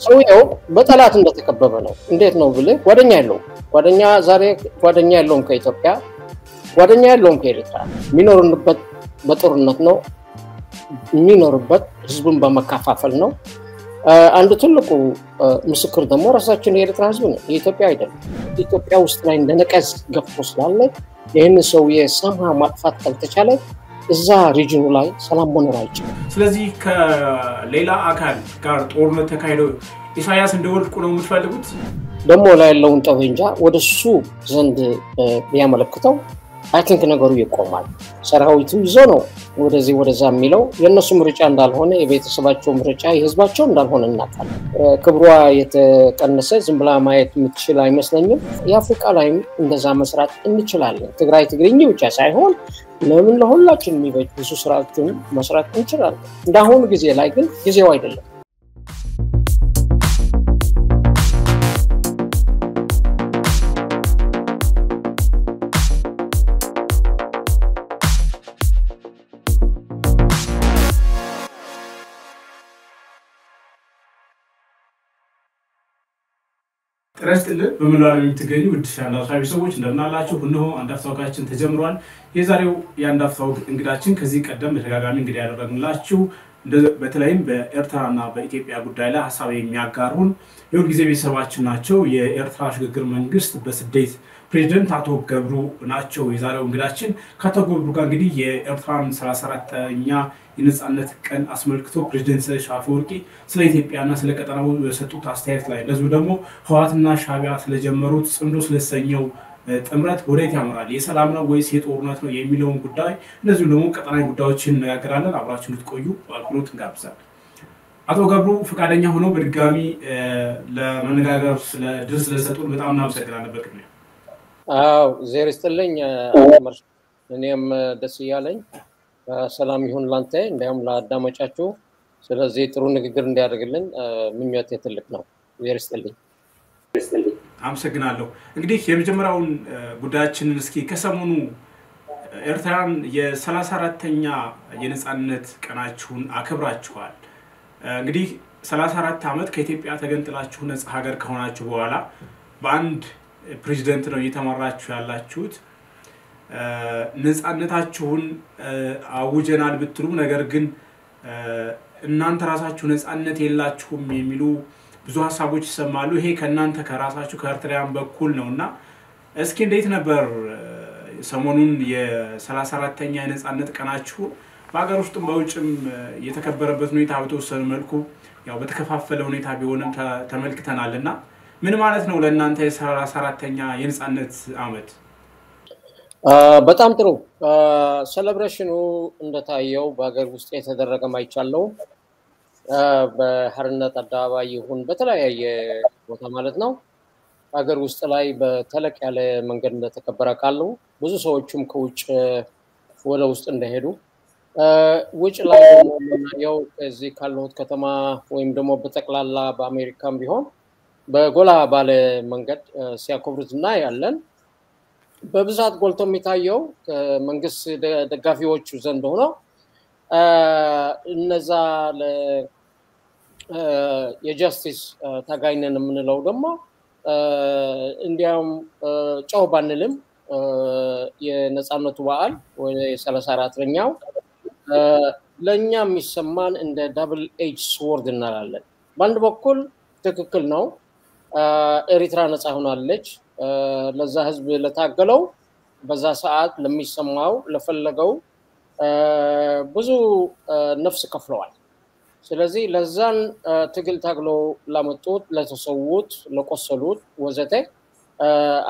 ሰውየው በጠላት እንደተከበበ ነው እንዴት ነው ብለ ጓደኛ ያለው ጓደኛ ዛሬ ጓደኛ ያለውን ከኢትዮጵያ ጓደኛ ያለውን ከኤርትራ ሚኖርንበት በጦርነት ነው ሚኖርበት ህዝቡን በመካፋፈል ነው አንዱ ትልቁ ምስክር ደግሞ ራሳችን የኤርትራ ህዝብ ነው የኢትዮጵያ አይደለም ኢትዮጵያ ውስጥ ላይ እንደነቀስ ገፍቶ ስላለ ይሄን ሰው የሰማ ማጥፋት ካልተቻለ እዛ ሪጅኑ ላይ ሰላም መኖር አይችልም ስለዚህ ከሌላ አካል ጋር ጦርነት ተካሂዶ ኢሳያስ እንደወልቁ ነው የምትፈልጉት ደሞ ላይ ያለውን ጠበንጃ ወደሱ ዘንድ ቢያመለክተው አይ ቲንክ ነገሩ ይቆማል ሰራዊቱ ይዞ ነው ወደዚህ ወደዛ የሚለው የነሱ ምርጫ እንዳልሆነ የቤተሰባቸው ምርጫ የህዝባቸው እንዳልሆነ እናውቃለን ክብሯ የተቀነሰ ዝም ብላ ማየት የምትችል አይመስለኝም የአፍሪካ ላይም እንደዛ መስራት እንችላለን ትግራይ ትግርኛ ብቻ ሳይሆን ለምን ለሁላችን የሚበጅ ብዙ ስራዎችን መስራት እንችላለን እንዳሁን ጊዜ ላይ ግን ጊዜው አይደለም ረስተለ በመላው የምትገኙ ውድሻና ሳቢ ሰዎች እንደምናላችሁ እነሆ አንዳፍታውካችን ተጀምሯል የዛሬው ያንዳፍታው እንግዳችን ከዚህ ቀደም ተጋጋሚ እንግዳ ያደረግንላችሁ በተለይም በኤርትራና በኢትዮጵያ ጉዳይ ላይ ሐሳብ የሚያጋሩን የሁሉ ጊዜ ቤተሰባችን ናቸው የኤርትራ ሽግግር መንግስት በስደት ፕሬዝዳንት አቶ ገብሩ ናቸው የዛሬው እንግዳችን ከአቶ ገብሩ ጋር እንግዲህ የኤርትራን 34ኛ የነጻነት ቀን አስመልክቶ ፕሬዝዳንት ሻፈወርቂ ስለ ኢትዮጵያና ስለ ቀጠናው የሰጡት አስተያየት ላይ ለዚህ ደግሞ ህዋትና ሻቢያ ስለጀመሩት ጽምዶ ስለሰኘው ጥምረት ወዴት ያመራል የሰላም ነው ወይስ የጦርነት ነው የሚለውን ጉዳይ ለዚህ ደግሞ ቀጠናዊ ጉዳዮችን እንነጋገራለን አብራችሁ እንድትቆዩ በአክብሮት እንጋብዛለን አቶ ገብሩ ፈቃደኛ ሆኖ በድጋሚ ለመነጋገር ስለ ድርስ ስለሰጡን በጣም እናመሰግናለን በቅድሚያ አው ዜር ይስጥልኝ እኔም ደስ ይያለኝ ሰላም ይሁን ላንተ እንደውም ለአዳማጫችሁ ስለዚህ ጥሩ ንግግር እንዲያደርግልን ምኞቴ ትልቅ ነው ዜር ይስጥልኝ አመሰግናለሁ እንግዲህ የመጀመሪያውን ጉዳያችንን እስኪ ከሰሞኑ ኤርትራን የ34ኛ የነጻነት ቀናችሁን አከብራችኋል እንግዲህ 34 አመት ከኢትዮጵያ ተገንጥላችሁ ነጻ ሀገር ከሆናችሁ በኋላ በአንድ ፕሬዝዳንት ነው እየተመራችሁ ያላችሁት ነጻነታችሁን አውጀናል ብትሉ ነገር ግን እናንተ ራሳችሁ ነጻነት የላችሁም የሚሉ ብዙ ሐሳቦች ይሰማሉ ይሄ ከናንተ ከራሳችሁ ከኤርትራውያን በኩል ነውና እስኪ እንዴት ነበር ሰሞኑን የ34ኛ የነጻነት ቀናችሁ በአገር ውስጥም በውጭም የተከበረበት ሁኔታ በተወሰነ መልኩ ያው በተከፋፈለ ሁኔታ ቢሆንም ተመልክተናልና ምን ማለት ነው ለእናንተ የ34ኛ የነጻነት አመት በጣም ጥሩ ሴሌብሬሽኑ እንደታየው በአገር ውስጥ የተደረገ ማይቻለው በሐርነት አዳባይ ይሁን በተለያየ ቦታ ማለት ነው አገር ውስጥ ላይ በተለቅ ያለ መንገድ እንደተከበረ ካሉ ብዙ ሰዎችም ከውጭ ወደ ውስጥ እንደሄዱ ውጭ ላይ ነው እዚህ ካሉት ከተማ ወይም ደግሞ በተቀላላ በአሜሪካም ቢሆን በጎላ ባለ መንገድ ሲያከብሩትና ያለን በብዛት ጎልቶ የሚታየው መንግስት ደጋፊዎቹ ዘንድ ሆኖ እነዛ የጀስቲስ ታጋይነን የምንለው ደግሞ እንዲያም ጫው ባንልም የነጻነቱ በዓል ወይ 34ኛው ለኛ የሚሰማን እንደ ዳብል ኤጅ ስዎርድ እናላለን በአንድ በኩል ትክክል ነው ኤርትራ ነጻ ሆናለች ለዛ ህዝብ ለታገለው በዛ ሰዓት ለሚሰማው ለፈለገው ብዙ ነፍስ ከፍለዋል ስለዚህ ለዛን ትግል ታግለው ለመጡት ለተሰውት ለቆሰሉት ወዘተ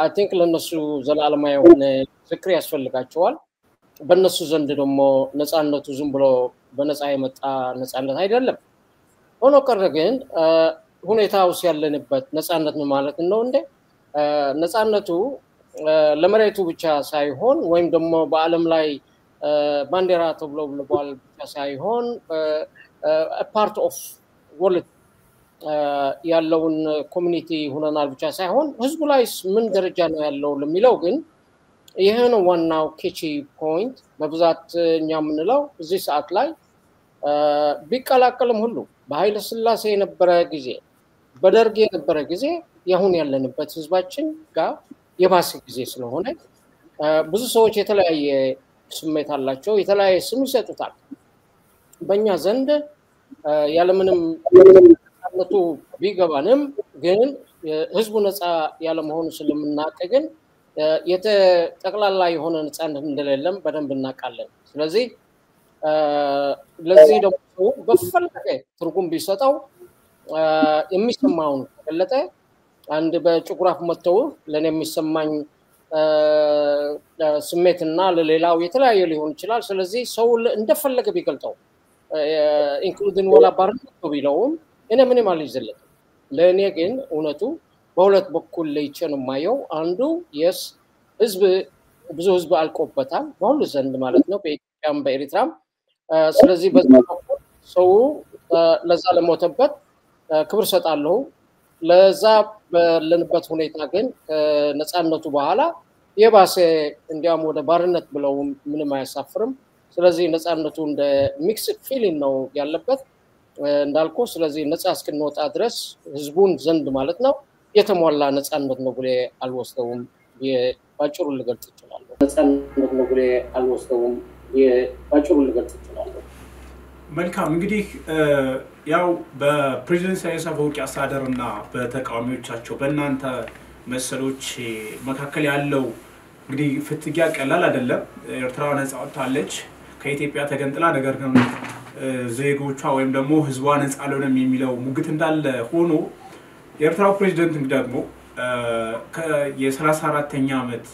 አይ ቲንክ ለነሱ ዘላለማ የሆነ ዝክር ያስፈልጋቸዋል በነሱ ዘንድ ደግሞ ነጻነቱ ዝም ብሎ በነጻ የመጣ ነጻነት አይደለም ሆኖ ቀረ ግን ሁኔታው ሲያለንበት ነጻነት ማለት ነው እንዴ ነጻነቱ ለመሬቱ ብቻ ሳይሆን ወይም ደግሞ በአለም ላይ ባንዲራ ተብሎ ብለዋል ብቻ ሳይሆን a part of world ያለውን ኮሚኒቲ ሆነናል ብቻ ሳይሆን ህዝቡ ላይ ምን ደረጃ ነው ያለው ለሚለው ግን ይሄ ነው ዋናው ኬቺ ፖይንት በብዛት እኛ ምንለው እዚህ ሰዓት ላይ ቢቀላቀልም ሁሉ በኃይለ ሥላሴ የነበረ ጊዜ በደርግ የነበረ ጊዜ ያሁን ያለንበት ህዝባችን ጋር የባሰ ጊዜ ስለሆነ ብዙ ሰዎች የተለያየ ስሜት አላቸው የተለያየ ስም ይሰጡታል በእኛ ዘንድ ያለምንም ነቱ ቢገባንም ግን ህዝቡ ነፃ ያለ መሆኑ ስለምናቀ ግን የተጠቅላላ የሆነ ነፃነት እንደሌለም በደንብ እናቃለን ስለዚህ ለዚህ ደግሞ በፈለገ ትርጉም ቢሰጠው የሚሰማውን ገለጠ አንድ በጭቁራፍ መተው ለኔ የሚሰማኝ ስሜትና ለሌላው የተለያየ ሊሆን ይችላል ስለዚህ ሰው እንደፈለገ ቢገልጠው ኢንክሉዲንግ ወላ ባርነት ቢለውም እኔ ምንም አልይዘለት ለኔ ግን እውነቱ በሁለት በኩል ለይቸን ማየው አንዱ የስ ህዝብ ብዙ ህዝብ አልቆበታል በሁሉ ዘንድ ማለት ነው በኢትዮጵያም በኤርትራም ስለዚህ በዛው ሰው ለዛ ለሞተበት ክብር ሰጣለሁ ለዛ በለንበት ሁኔታ ግን ነፃነቱ በኋላ የባሰ እንዲያም ወደ ባርነት ብለው ምንም አያሳፍርም ስለዚህ ነፃነቱ እንደ ሚክስድ ፊሊንግ ነው ያለበት እንዳልኩ ስለዚህ ነፃ እስክንወጣ ድረስ ህዝቡን ዘንድ ማለት ነው የተሟላ ነፃነት ነው ብለ አልወስደውም የባጭሩ ልገልጽ ይችላል ነፃነት ነው ብለ አልወስደውም የባጭሩ ልገልጽ ይችላል መልካም እንግዲህ ያው በፕሬዝዳንት ኢሳያስ አፈወርቂ አስተዳደርና በተቃዋሚዎቻቸው በእናንተ መሰሎች መካከል ያለው እንግዲህ ፍትጊያ ቀላል አይደለም ኤርትራ ነፃ ወጣለች ከኢትዮጵያ ተገንጥላ ነገር ግን ዜጎቿ ወይም ደግሞ ህዝቧ ነፃ አልሆነም የሚለው ሙግት እንዳለ ሆኖ የኤርትራው ፕሬዝዳንት ደግሞ የ34ኛ ዓመት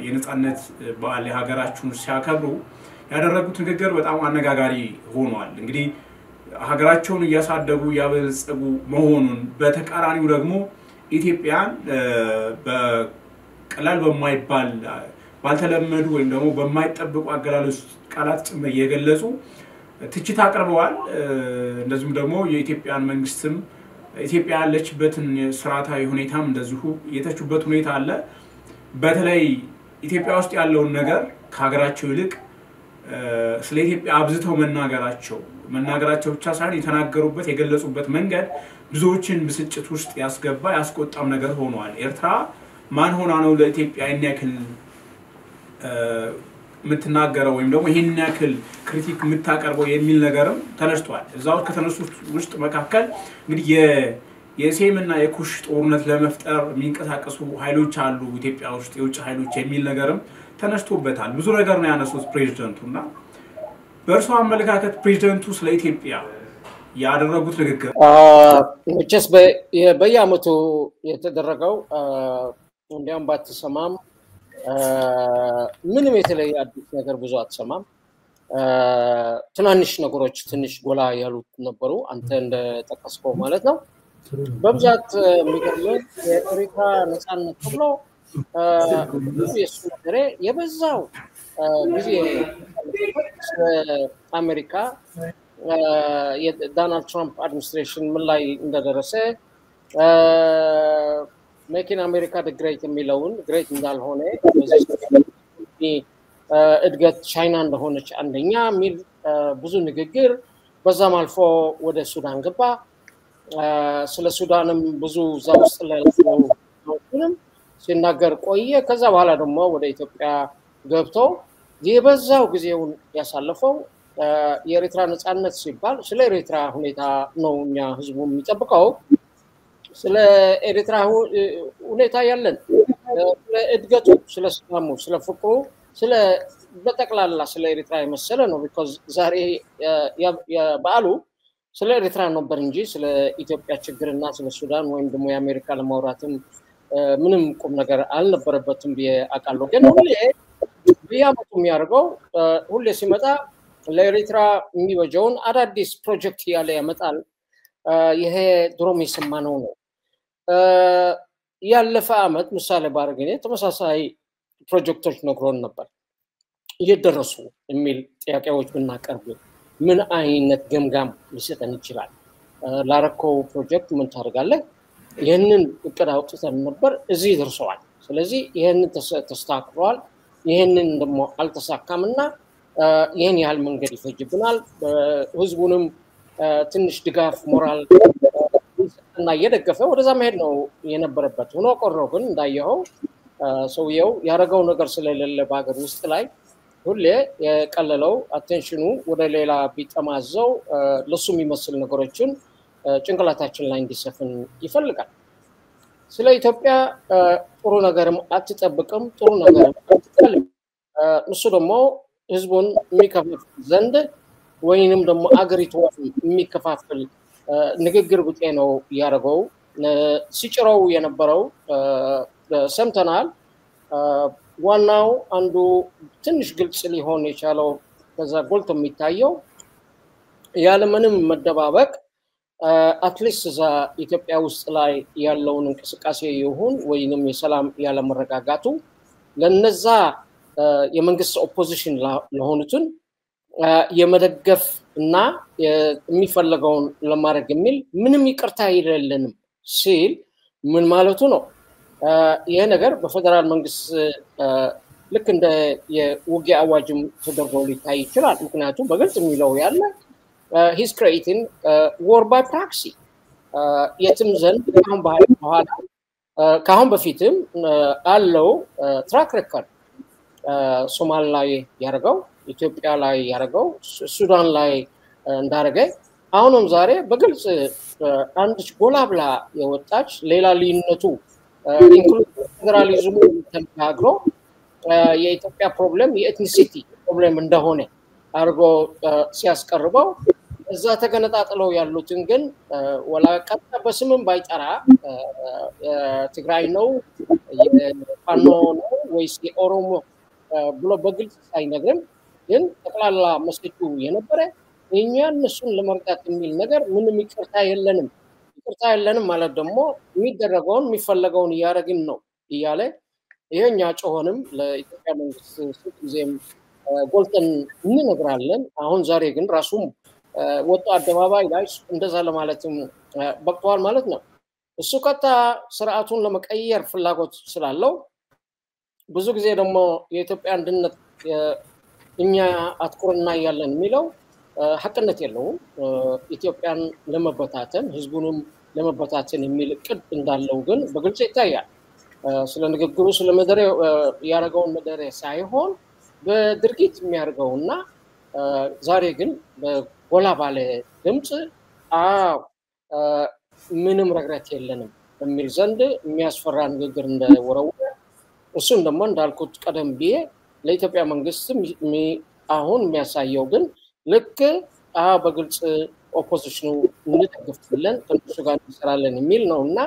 የነፃነት በዓል ሀገራቸውን ሲያከብሩ ያደረጉት ንግግር በጣም አነጋጋሪ ሆኗል እንግዲህ ሀገራቸውን ያሳደጉ ያበልጽጉ መሆኑን በተቃራኒው ደግሞ ኢትዮጵያን በቀላል በማይባል ባልተለመዱ ወይም ደግሞ በማይጠበቁ አገላለጽ ቃላት ጭምር የገለጹ ትችት አቅርበዋል እንደዚሁም ደግሞ የኢትዮጵያን መንግስትም ኢትዮጵያ ያለችበትን ስርዓታዊ ሁኔታም እንደዚሁ የተቹበት ሁኔታ አለ በተለይ ኢትዮጵያ ውስጥ ያለውን ነገር ከሀገራቸው ይልቅ ስለ ኢትዮጵያ አብዝተው መናገራቸው ብቻ ሳይሆን የተናገሩበት የገለጹበት መንገድ ብዙዎችን ብስጭት ውስጥ ያስገባ ያስቆጣም ነገር ሆኗል ኤርትራ ማን ሆና ነው ለኢትዮጵያ ያክል ምትናገረው ወይም ደግሞ ይሄን ያክል ክሪቲክ ምታቀርበው የሚል ነገርም ተነስቷል እዛው ከተነሱት ውስጥ መካከል እንግዲህ የሴምና የኩሽ ጦርነት ለመፍጠር የሚንቀሳቀሱ ኃይሎች አሉ ኢትዮጵያ ውስጥ የውጭ ኃይሎች የሚል ነገርም ተነስቶበታል ብዙ ነገር ነው ያነሱት ፕሬዝዳንቱና በእርሱ አመለካከት ፕሬዝዳንቱ ስለ ኢትዮጵያ ያደረጉት ንግግር እቺስ በየአመቱ የተደረገው እንዲያም ባትሰማም ምንም የተለየ አዲስ ነገር ብዙ አትሰማም ትናንሽ ነገሮች ትንሽ ጎላ ያሉት ነበሩ አንተ እንደተቀስቀው ማለት ነው በብዛት የሚገርመው የኤርትራ ነፃነት ብሎ የሱ ነገር የበዛው ጊዜ አሜሪካ የዶናልድ ትራምፕ አድሚኒስትሬሽን ምን ላይ እንደደረሰ making America the great የሚለውን great እንዳልሆነ እድገት ቻይና እንደሆነች አንደኛ ሚል ብዙ ንግግር በዛም አልፎ ወደ ሱዳን ገባ ስለ ሱዳንም ብዙ ዛውስጥ ለለውንም ሲናገር ቆየ ከዛ በኋላ ደግሞ ወደ ኢትዮጵያ ገብቶ የበዛው ጊዜውን ያሳለፈው የኤርትራ ነፃነት ሲባል ስለ ኤርትራ ሁኔታ ነው እኛ ህዝቡ የሚጠብቀው ስለ ኤርትራ ሁኔታ ያለን ስለ እድገቱ ስለ ሰላሙ ስለ ፍቅሩ ስለ በጠቅላላ ስለ ኤርትራ የመሰለ ነው because ዛሬ የበዓሉ ስለ ኤርትራ ነበር እንጂ ስለ ኢትዮጵያ ችግርና ስለ ሱዳን ወይም ደግሞ የአሜሪካ ለማውራትም ምንም ቁም ነገር አልነበረበትም ቢያቃለው ግን ሁሌ ቢያመጡ የሚያርገው ሁሌ ሲመጣ ለኤርትራ የሚወጀውን አዳዲስ ፕሮጀክት ያለ ያመጣል ይሄ ድሮም ይሰማነው ነው ያለፈ አመት ምሳሌ ባርገኔ ተመሳሳይ ፕሮጀክቶች ነግሮን ነበር እየደረሱ የሚል ጥያቄዎች ብናቀርብ ምን አይነት ገምጋም ሊሰጠን ይችላል ላረከው ፕሮጀክት ምን ታደርጋለህ ይሄንን እቅድ አውጥተን ነበር እዚህ ደርሰዋል ስለዚህ ይሄንን ተስተካክሏል ይሄንን ደግሞ አልተሳካምና ይሄን ያህል መንገድ ይፈጅብናል ህዝቡንም ትንሽ ድጋፍ ሞራል እና እየደገፈ ወደዛ መሄድ ነው የነበረበት ሆኖ ቆሮ ግን እንዳየው ሰውየው ያረጋው ነገር ስለሌለ በአገር ውስጥ ላይ ሁሌ የቀለለው አቴንሽኑ ወደ ሌላ ቢጠማዘው ለሱ የሚመስል ነገሮችን ጭንቅላታችን ላይ እንዲሰፍን ይፈልጋል ስለ ኢትዮጵያ ጥሩ ነገርም አትጠብቅም ጥሩ ነገርም አትፈልግም እሱ ደግሞ ህዝቡን የሚከፋፍል ዘንድ ወይንም ደግሞ አገሪቷን የሚከፋፍል ንግግር ብጤ ነው ያረጋው ሲጭራው የነበረው ሰምተናል ዋናው አንዱ ትንሽ ግልጽ ሊሆን የቻለው ከዛ ጎልቶ የሚታየው ያለምንም መደባበቅ አትሊስት ዛ ኢትዮጵያ ውስጥ ላይ ያለውን እንቅስቃሴ ይሁን ወይንም የሰላም ያለ መረጋጋቱ ለነዛ የመንግስት ኦፖዚሽን ለሆኑትን የመደገፍ እና የሚፈልገውን ለማድረግ የሚል ምንም ይቅርታ አይደለንም ሲል ምን ማለቱ ነው ይሄ ነገር በፌደራል መንግስት ልክ እንደ የውጊያ አዋጅም ተደርጎ ሊታይ ይችላል ምክንያቱም በግልጽ የሚለው ያለ he's creating war by proxy የትም ዘንድ ካሁን በፊትም አለው ትራክ ሬከርድ ሶማሌ ላይ ያረጋው ኢትዮጵያ ላይ ያረጋው ሱዳን ላይ እንዳረገ አሁንም ዛሬ በግልጽ አንድ ጎላብላ የወጣች ሌላ ሊነቱ ኢንክሉድ ፌደራሊዝሙ ተናግሮ የኢትዮጵያ ፕሮብሌም የኤትኒሲቲ ፕሮብሌም እንደሆነ አርጎ ሲያስቀርበው እዛ ተገነጣጥለው ያሉትን ግን ወላ ቀጣ በስምም ባይጠራ ትግራይ ነው የፋኖ ነው ወይስ የኦሮሞ ብሎ በግልጽ ሳይነግረን ግን ተቀላላ መስጠቱ የነበረ እኛን እሱን ለመርዳት የሚል ነገር ምንም ይቅርታ የለንም ማለት ደግሞ የሚደረገውን የሚፈልገውን ያረግን ነው ይያለ ይሄኛ ጮሆንም ለኢትዮጵያ መንግስት ጊዜም ጎልተን እንነግራለን አሁን ዛሬ ግን ራሱም ወጣ አደባባይ ላይ እንደዛ ለማለትም በቅቷል ማለት ነው እሱ ከታ ስርዓቱን ለመቀየር ፍላጎት ስላለው ብዙ ጊዜ ደግሞ የኢትዮጵያ አንድነት እኛ አትኩርና ያለን የሚለው ሐቅነት የለውም ኢትዮጵያን ለመበታተን ህዝቡንም ለመበታተን የሚል ቅድ እንዳለው ግን በግልጽ ይታያል ስለ ንግግሩ ስለ መደረ ያረጋው መደረ ሳይሆን በድርጊት የሚያርገውና ዛሬ ግን በጎላ ባለ ድምጽ ምንም ረግረት የለንም በሚል ዘንድ የሚያስፈራ ንግግር እንደወረው እሱን ደግሞ እንዳልኩት ቀደም ቢየ ለኢትዮጵያ መንግስት አሁን የሚያሳየው ግን ልክ በግልጽ ኦፖዚሽኑ እንድትገፍልን ከነሱ ጋር እንሰራለን የሚል ነውና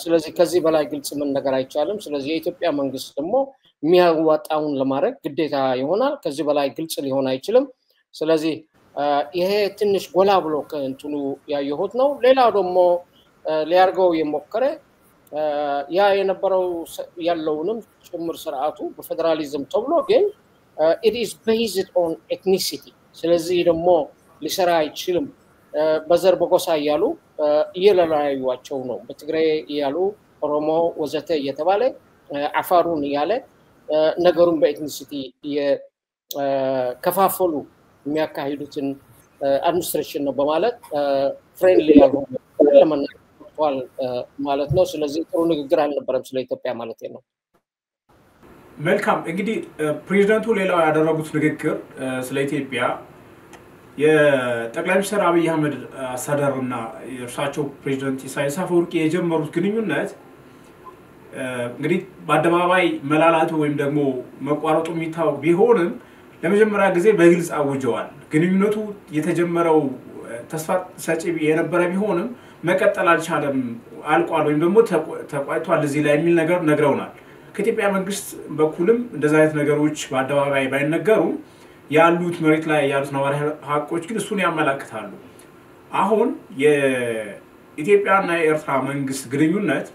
ስለዚህ ከዚህ በላይ ግልጽ ምን ነገር አይቻልም ስለዚህ የኢትዮጵያ መንግስት ደግሞ የሚያዋጣውን ለማድረግ ግዴታ ይሆናል ከዚህ በላይ ግልጽ ሊሆን አይችልም ስለዚህ ይሄ ትንሽ ጎላ ብሎ ከእንትኑ ያየሁት ነው ሌላው ደግሞ ሊያርገው የሞከረ ያ የነበረው ያለውንም ጭምር ስርዓቱ በፌደራሊዝም ተብሎ ግን it is based on ethnicity ስለዚህ ደግሞ ሊሰራ አይችልም በዘር በጎሳ ያሉ እየለላዩዋቸው ነው በትግራይ ያሉ ኦሮሞ ወዘተ የተባለ አፋሩን ያለ ነገሩን በኤትኒሲቲ የከፋፈሉ የሚያካሂዱትን አድሚኒስትሬሽን ነው በማለት ፍሬንድሊ ያልሆነ ለማናቀል ማለት ነው ስለዚህ ጥሩ ንግግር አልነበረም ስለ ኢትዮጵያ ማለት ነው መልካም እንግዲህ ፕሬዝዳንቱ ሌላው ያደረጉት ንግግር ስለ ኢትዮጵያ የጠቅላይ ሚኒስትር አብይ አህመድ አስተዳደርና የእርሳቸው ፕሬዝዳንት ኢሳያስ አፈወርቂ የጀመሩት ግንኙነት እንግዲህ በአደባባይ መላላቱ ወይም ደግሞ መቋረጡ የሚታወቅ ቢሆንም ለመጀመሪያ ጊዜ በግልጽ አውጀዋል ግንኙነቱ የተጀመረው ተስፋ ሰጪ የነበረ ቢሆንም መቀጠል አልቻለም አልቋል ወይም ደግሞ ተቋይቷል እዚህ ላይ የሚል ነገር ነግረውናል ከኢትዮጵያ መንግስት በኩልም እንደዛ አይነት ነገሮች በአደባባይ ባይነገሩ ያሉት መሬት ላይ ያሉት ነዋሪ ሀቆች ግን እሱን ያመላክታሉ አሁን የኢትዮጵያና የኤርትራ መንግስት ግንኙነት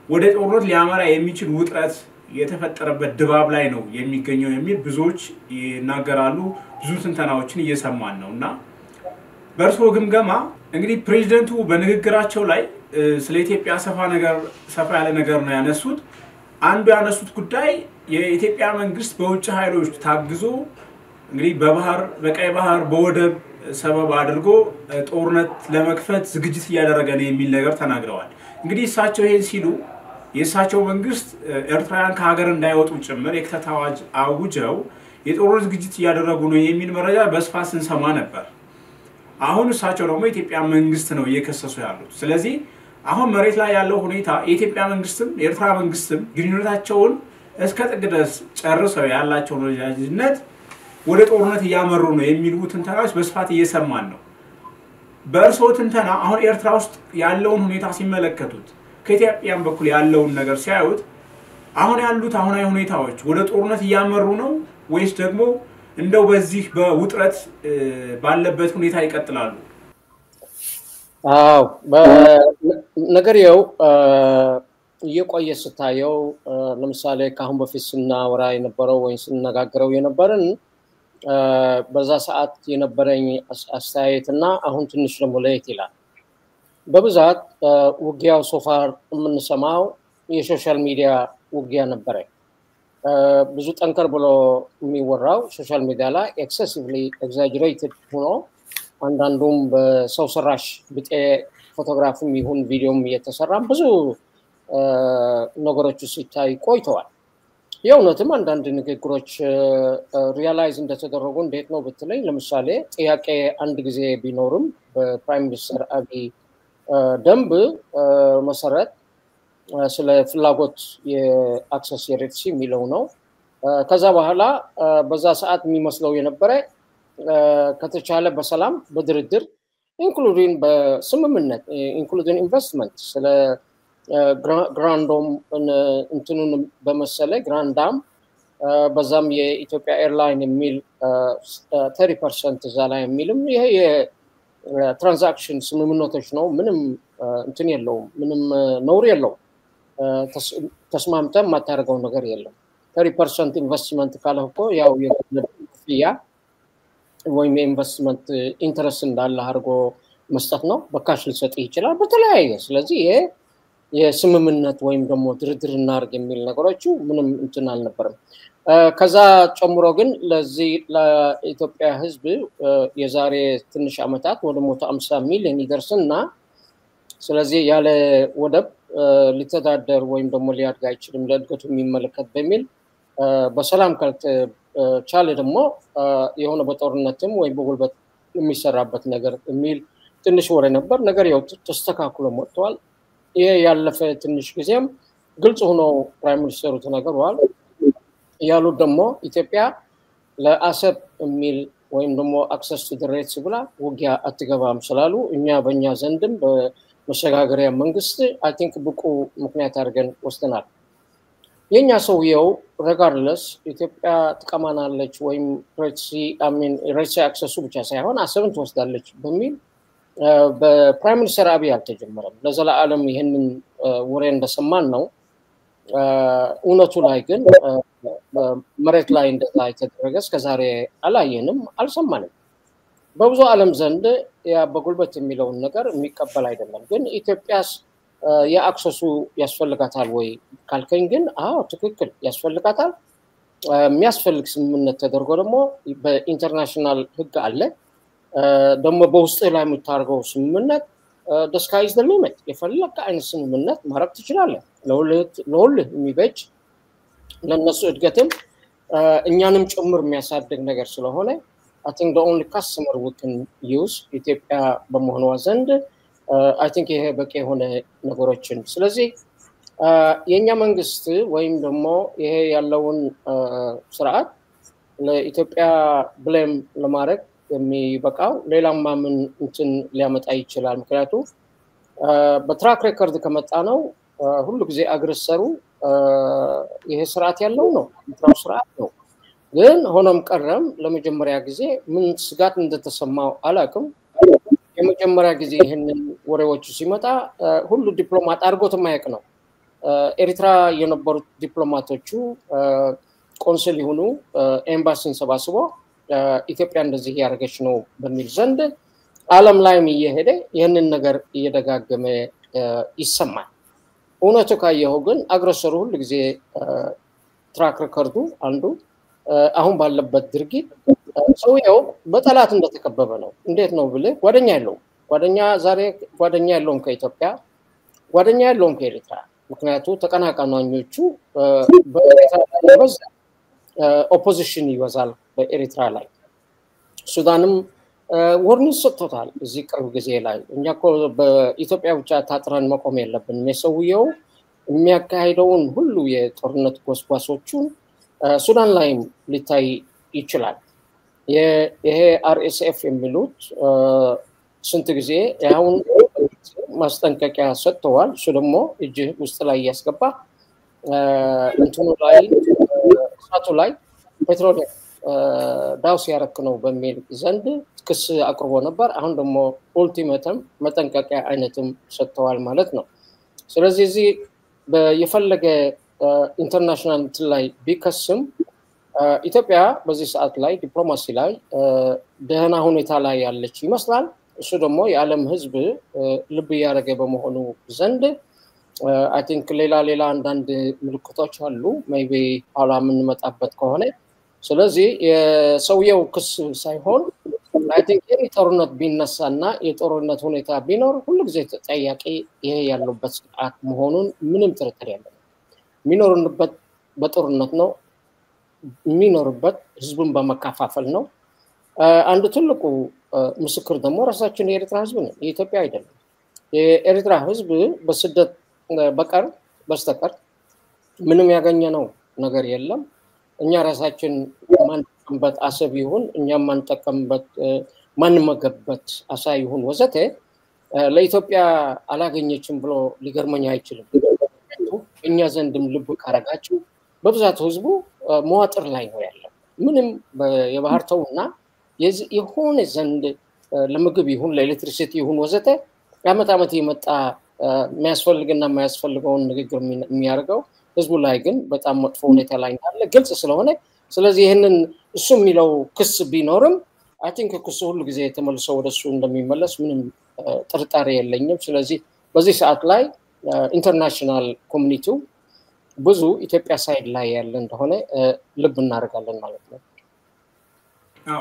ወደ ጦርነት ሊያመራ የሚችል ውጥረት የተፈጠረበት ድባብ ላይ ነው የሚገኘው የሚል ብዙዎች ይናገራሉ ብዙ ትንተናዎችን እየሰማን ነውና በእርሶ ግምገማ እንግዲህ ፕሬዝዳንቱ በንግግራቸው ላይ ስለ ኢትዮጵያ ሰፋ ያለ ነገር ነው ያነሱት አንዱ ያነሱት ጉዳይ የኢትዮጵያ መንግስት በውጭ ኃይሎች ታግዞ እንግዲህ በባህር በቀይ ባህር በወደብ ሰበብ አድርጎ ጦርነት ለመክፈት ዝግጅት እያደረገ ነው የሚል ነገር ተናግረዋል። እንግዲህ እሳቸው ይሄን ሲሉ የእሳቸው መንግስት ኤርትራውያን ከሀገር እንዳይወጡ ጭምር የክተት አዋጅ አውጀው የጦርነት ዝግጅት እያደረጉ ነው የሚል መረጃ በስፋት ስንሰማ ነበር። አሁን እሳቸው ደግሞ የኢትዮጵያ መንግስት ነው እየከሰሱ ያሉት። ስለዚህ አሁን መሬት ላይ ያለው ሁኔታ የኢትዮጵያ መንግስትም የኤርትራ መንግስትም ግንኙነታቸውን እስከ ጥግ ድረስ ጨርሰው ያላቸውን ወዳጅነት ወደ ጦርነት እያመሩ ነው የሚሉ ትንተናዎች በስፋት እየሰማን ነው። በእርሶ ትንተና አሁን ኤርትራ ውስጥ ያለውን ሁኔታ ሲመለከቱት ከኢትዮጵያም በኩል ያለውን ነገር ሲያዩት አሁን ያሉት አሁናዊ ሁኔታዎች ወደ ጦርነት እያመሩ ነው ወይስ ደግሞ እንደው በዚህ በውጥረት ባለበት ሁኔታ ይቀጥላሉ? አዎ ነገርየው እየቆየ ስታየው ለምሳሌ ካሁን በፊት ስናወራ የነበረው ወይ ስንነጋገረው የነበረን በዛ ሰዓት የነበረኝ አስተያየትና አሁን ትንሽ ደግሞ ለየት ይላል። በብዛት ውጊያው ሶፋር የምንሰማው የሶሻል ሚዲያ ውጊያ ነበረ። ብዙ ጠንከር ብሎ የሚወራው ሶሻል ሚዲያ ላይ ኤክሰሲቭሊ ኤግዛጀሬትድ ሆኖ አንዳንዱም በሰው ሰራሽ ብጤ ፎቶግራፍም ይሁን ቪዲዮም እየተሰራ ብዙ ነገሮች ሲታይ ቆይተዋል። የእውነትም አንዳንድ ንግግሮች ሪያላይዝ እንደተደረጉ እንዴት ነው ብትለኝ ለምሳሌ ጥያቄ አንድ ጊዜ ቢኖርም በፕራይም ሚኒስተር አብይ ደንብ መሰረት ስለ ፍላጎት የአክሰስ የሬድሲ የሚለው ነው። ከዛ በኋላ በዛ ሰዓት የሚመስለው የነበረ ከተቻለ በሰላም በድርድር ኢንክሉዲንግ በስምምነት ኢንክሉዲንግ ኢንቨስትመንት ስለ ግራንዶም እንትኑን በመሰለ ግራንዳም በዛም የኢትዮጵያ ኤርላይን የሚል 30% እዛ ላይ የሚልም ይሄ የትራንዛክሽን ስምምነቶች ነው። ምንም እንትን የለውም፣ ምንም ነውር የለውም። ተስማምተን የማታደርገው ነገር የለም። 30% ኢንቨስትመንት ካለ እኮ ያው የክፍያ ወይም የኢንቨስትመንት ኢንተረስት እንዳለ አድርጎ መስጠት ነው። በካሽ ሊሰጥህ ይችላል በተለያየ። ስለዚህ ይሄ የስምምነት ወይም ደግሞ ድርድር እናድርግ የሚል ነገሮቹ ምንም እንትን አልነበረም። ከዛ ጨምሮ ግን ለዚህ ለኢትዮጵያ ህዝብ የዛሬ ትንሽ አመታት ወደ 150 ሚሊዮን ይደርስና ስለዚህ ያለ ወደብ ሊተዳደር ወይም ደግሞ ሊያድግ አይችልም ለእድገቱ የሚመለከት በሚል በሰላም ካልተቻለ ደግሞ የሆነ በጦርነትም ወይ በጉልበት የሚሰራበት ነገር የሚል ትንሽ ወሬ ነበር። ነገር ያው ተስተካክሎ መጥቷል። ይሄ ያለፈ ትንሽ ጊዜም ግልጽ ሆኖ ፕራይም ሚኒስተሩ ተናግረዋል። ያሉት ደግሞ ኢትዮጵያ ለአሰብ የሚል ወይም ደግሞ አክሰስ ቱ ዘ ሬድሲ ብላ ውጊያ አትገባም ስላሉ እኛ በእኛ ዘንድም በመሸጋገሪያ መንግስት አይ ቲንክ ብቁ ምክንያት አድርገን ወስደናል። የኛ ሰውየው ሬጋርድለስ ኢትዮጵያ ትቀማናለች ወይም ሬድሲ አክሰሱ ብቻ ሳይሆን አሰብን ትወስዳለች በሚል በፕራይም ሚኒስተር አብይ አልተጀመረም። ለዘላለም ይሄንን ወሬ እንደሰማን ነው። እውነቱ ላይ ግን መሬት ላይ እንደዛ የተደረገ እስከዛሬ አላየንም፣ አልሰማንም። በብዙ ዓለም ዘንድ ያ በጉልበት የሚለውን ነገር የሚቀበል አይደለም። ግን ኢትዮጵያስ የአክሰሱ ያስፈልጋታል ወይ ካልከኝ ግን አዎ ትክክል ያስፈልጋታል። የሚያስፈልግ ስምምነት ተደርጎ ደግሞ በኢንተርናሽናል ህግ አለ። ደግሞ በውስጥ ላይ የምታደርገው ስምምነት the sky is the limit የፈለከ አይነት ስምምነት ማድረግ ትችላለህ። ለሁልህ የሚበጅ ለነሱ እድገትም እኛንም ጭምር የሚያሳድግ ነገር ስለሆነ I think the only customer we can use ኢትዮጵያ በመሆኗ ዘንድ I think ይሄ በቂ የሆነ ነገሮችን ስለዚህ የኛ መንግስት ወይም ደግሞ ይሄ ያለውን ስርዓት ለኢትዮጵያ ብሌም ለማድረግ የሚበቃው ሌላም ምን እንትን ሊያመጣ ይችላል። ምክንያቱም በትራክ ሬከርድ ከመጣ ነው ሁሉ ጊዜ አግረሰሩ ይሄ ስርዓት ያለው ነው፣ ትራው ስርዓት ነው። ግን ሆኖም ቀረም ለመጀመሪያ ጊዜ ምን ስጋት እንደተሰማው አላውቅም። የመጀመሪያ ጊዜ ይሄንን ወሬዎቹ ሲመጣ ሁሉ ዲፕሎማት አድርጎት ማያውቅ ነው። ኤርትራ የነበሩት ዲፕሎማቶቹ ቆንስል ይሁኑ ኤምባሲን ሰባስቦ ኢትዮጵያ እንደዚህ ያደረገች ነው በሚል ዘንድ ዓለም ላይም እየሄደ ይሄንን ነገር እየደጋገመ ይሰማል። እውነቱ ካየው ግን አግረሰሩ ሁሉ ጊዜ ትራክ ሬከርዱ አንዱ አሁን ባለበት ድርጊት ሰውየው በጠላት እንደተከበበ ነው። እንዴት ነው ብለህ ጓደኛ የለውም። ዛሬ ጓደኛ የለውም ከኢትዮጵያ፣ ጓደኛ የለውም ከኤርትራ። ምክንያቱም ተቀናቃኞቹ በኤርትራ ላይ ይበዛል፣ ኦፖዚሽን ይበዛል በኤርትራ ላይ። ሱዳንም ወርኒንግ ሰጥቶታል እዚህ ቅርብ ጊዜ ላይ። እኛ እኮ በኢትዮጵያ ብቻ ታጥረን መቆም የለብንም። የሰውየው የሚያካሂደውን ሁሉ የጦርነት ጎስጓሶቹን ሱዳን ላይም ሊታይ ይችላል። ይሄ አርኤስኤፍ የሚሉት ስንት ጊዜ አሁን ማስጠንቀቂያ ሰጥተዋል። እሱ ደግሞ እጅ ውስጥ ላይ ያስገባ እንትኑ ላይ እሳቱ ላይ ፔትሮሊየም ዳውስ ያረክ ነው በሚል ዘንድ ክስ አቅርቦ ነበር። አሁን ደግሞ ኡልቲሜተም መጠንቀቂያ አይነትም ሰጥተዋል ማለት ነው። ስለዚህ እዚህ የፈለገ ኢንተርናሽናል ላይ ቢከስም ኢትዮጵያ በዚህ ሰዓት ላይ ዲፕሎማሲ ላይ ደህና ሁኔታ ላይ ያለች ይመስላል። እሱ ደግሞ የዓለም ህዝብ ልብ ያረገ በመሆኑ ዘንድ አይ ቲንክ ሌላ አንዳንድ ምልክቶች አሉ ሜይቢ ኋላ የምንመጣበት ከሆነ። ስለዚህ የሰውየው ክስ ሳይሆን አይ ቲንክ የጦርነት ቢነሳና የጦርነት ሁኔታ ቢኖር ሁሉ ጊዜ ተጠያቂ ይሄ ያለበት ስርዓት መሆኑን ምንም ጥርጥር የለም። የሚኖርበት በጦርነት ነው፣ የሚኖርበት ህዝብን በመካፋፈል ነው። አንድ ትልቁ ምስክር ደግሞ ራሳችን የኤርትራ ህዝብ ነው፣ የኢትዮጵያ አይደለም። የኤርትራ ህዝብ በስደት በስተቀር ምንም ያገኘነው ነገር የለም። እኛ ራሳችን ማንጠቀምበት አሰብ ይሁን እኛ ማንጠቀምበት ማንመገብበት አሳ ይሁን ወዘተ ለኢትዮጵያ አላገኘችም ብሎ ሊገርመኝ አይችልም። እኛ ዘንድም ልብ ካረጋችሁ በብዛት ህዝቡ መዋጥር ላይ ነው ያለው። ምንም የባህር ተውና የሆነ ዘንድ ለምግብ ይሁን ለኤሌክትሪሲቲ ይሁን ወዘተ ዓመት የመጣ የሚያስፈልግና የማያስፈልገውን ንግግር የሚያደርገው ህዝቡ ላይ ግን በጣም መጥፎ ሁኔታ ላይ እንዳለ ግልጽ ስለሆነ ስለዚህ ይሄንን እሱ የሚለው ክስ ቢኖርም አይ ቲንክ ክሱ ሁሉ ጊዜ ተመልሶ ወደሱ እንደሚመለስ ምንም ጥርጣሬ የለኝም። ስለዚህ በዚህ ሰዓት ላይ ኢንተርናሽናል ኮሚኒቲው ብዙ ኢትዮጵያ ሳይድ ላይ ያለ እንደሆነ ልብ እናደርጋለን ማለት ነው።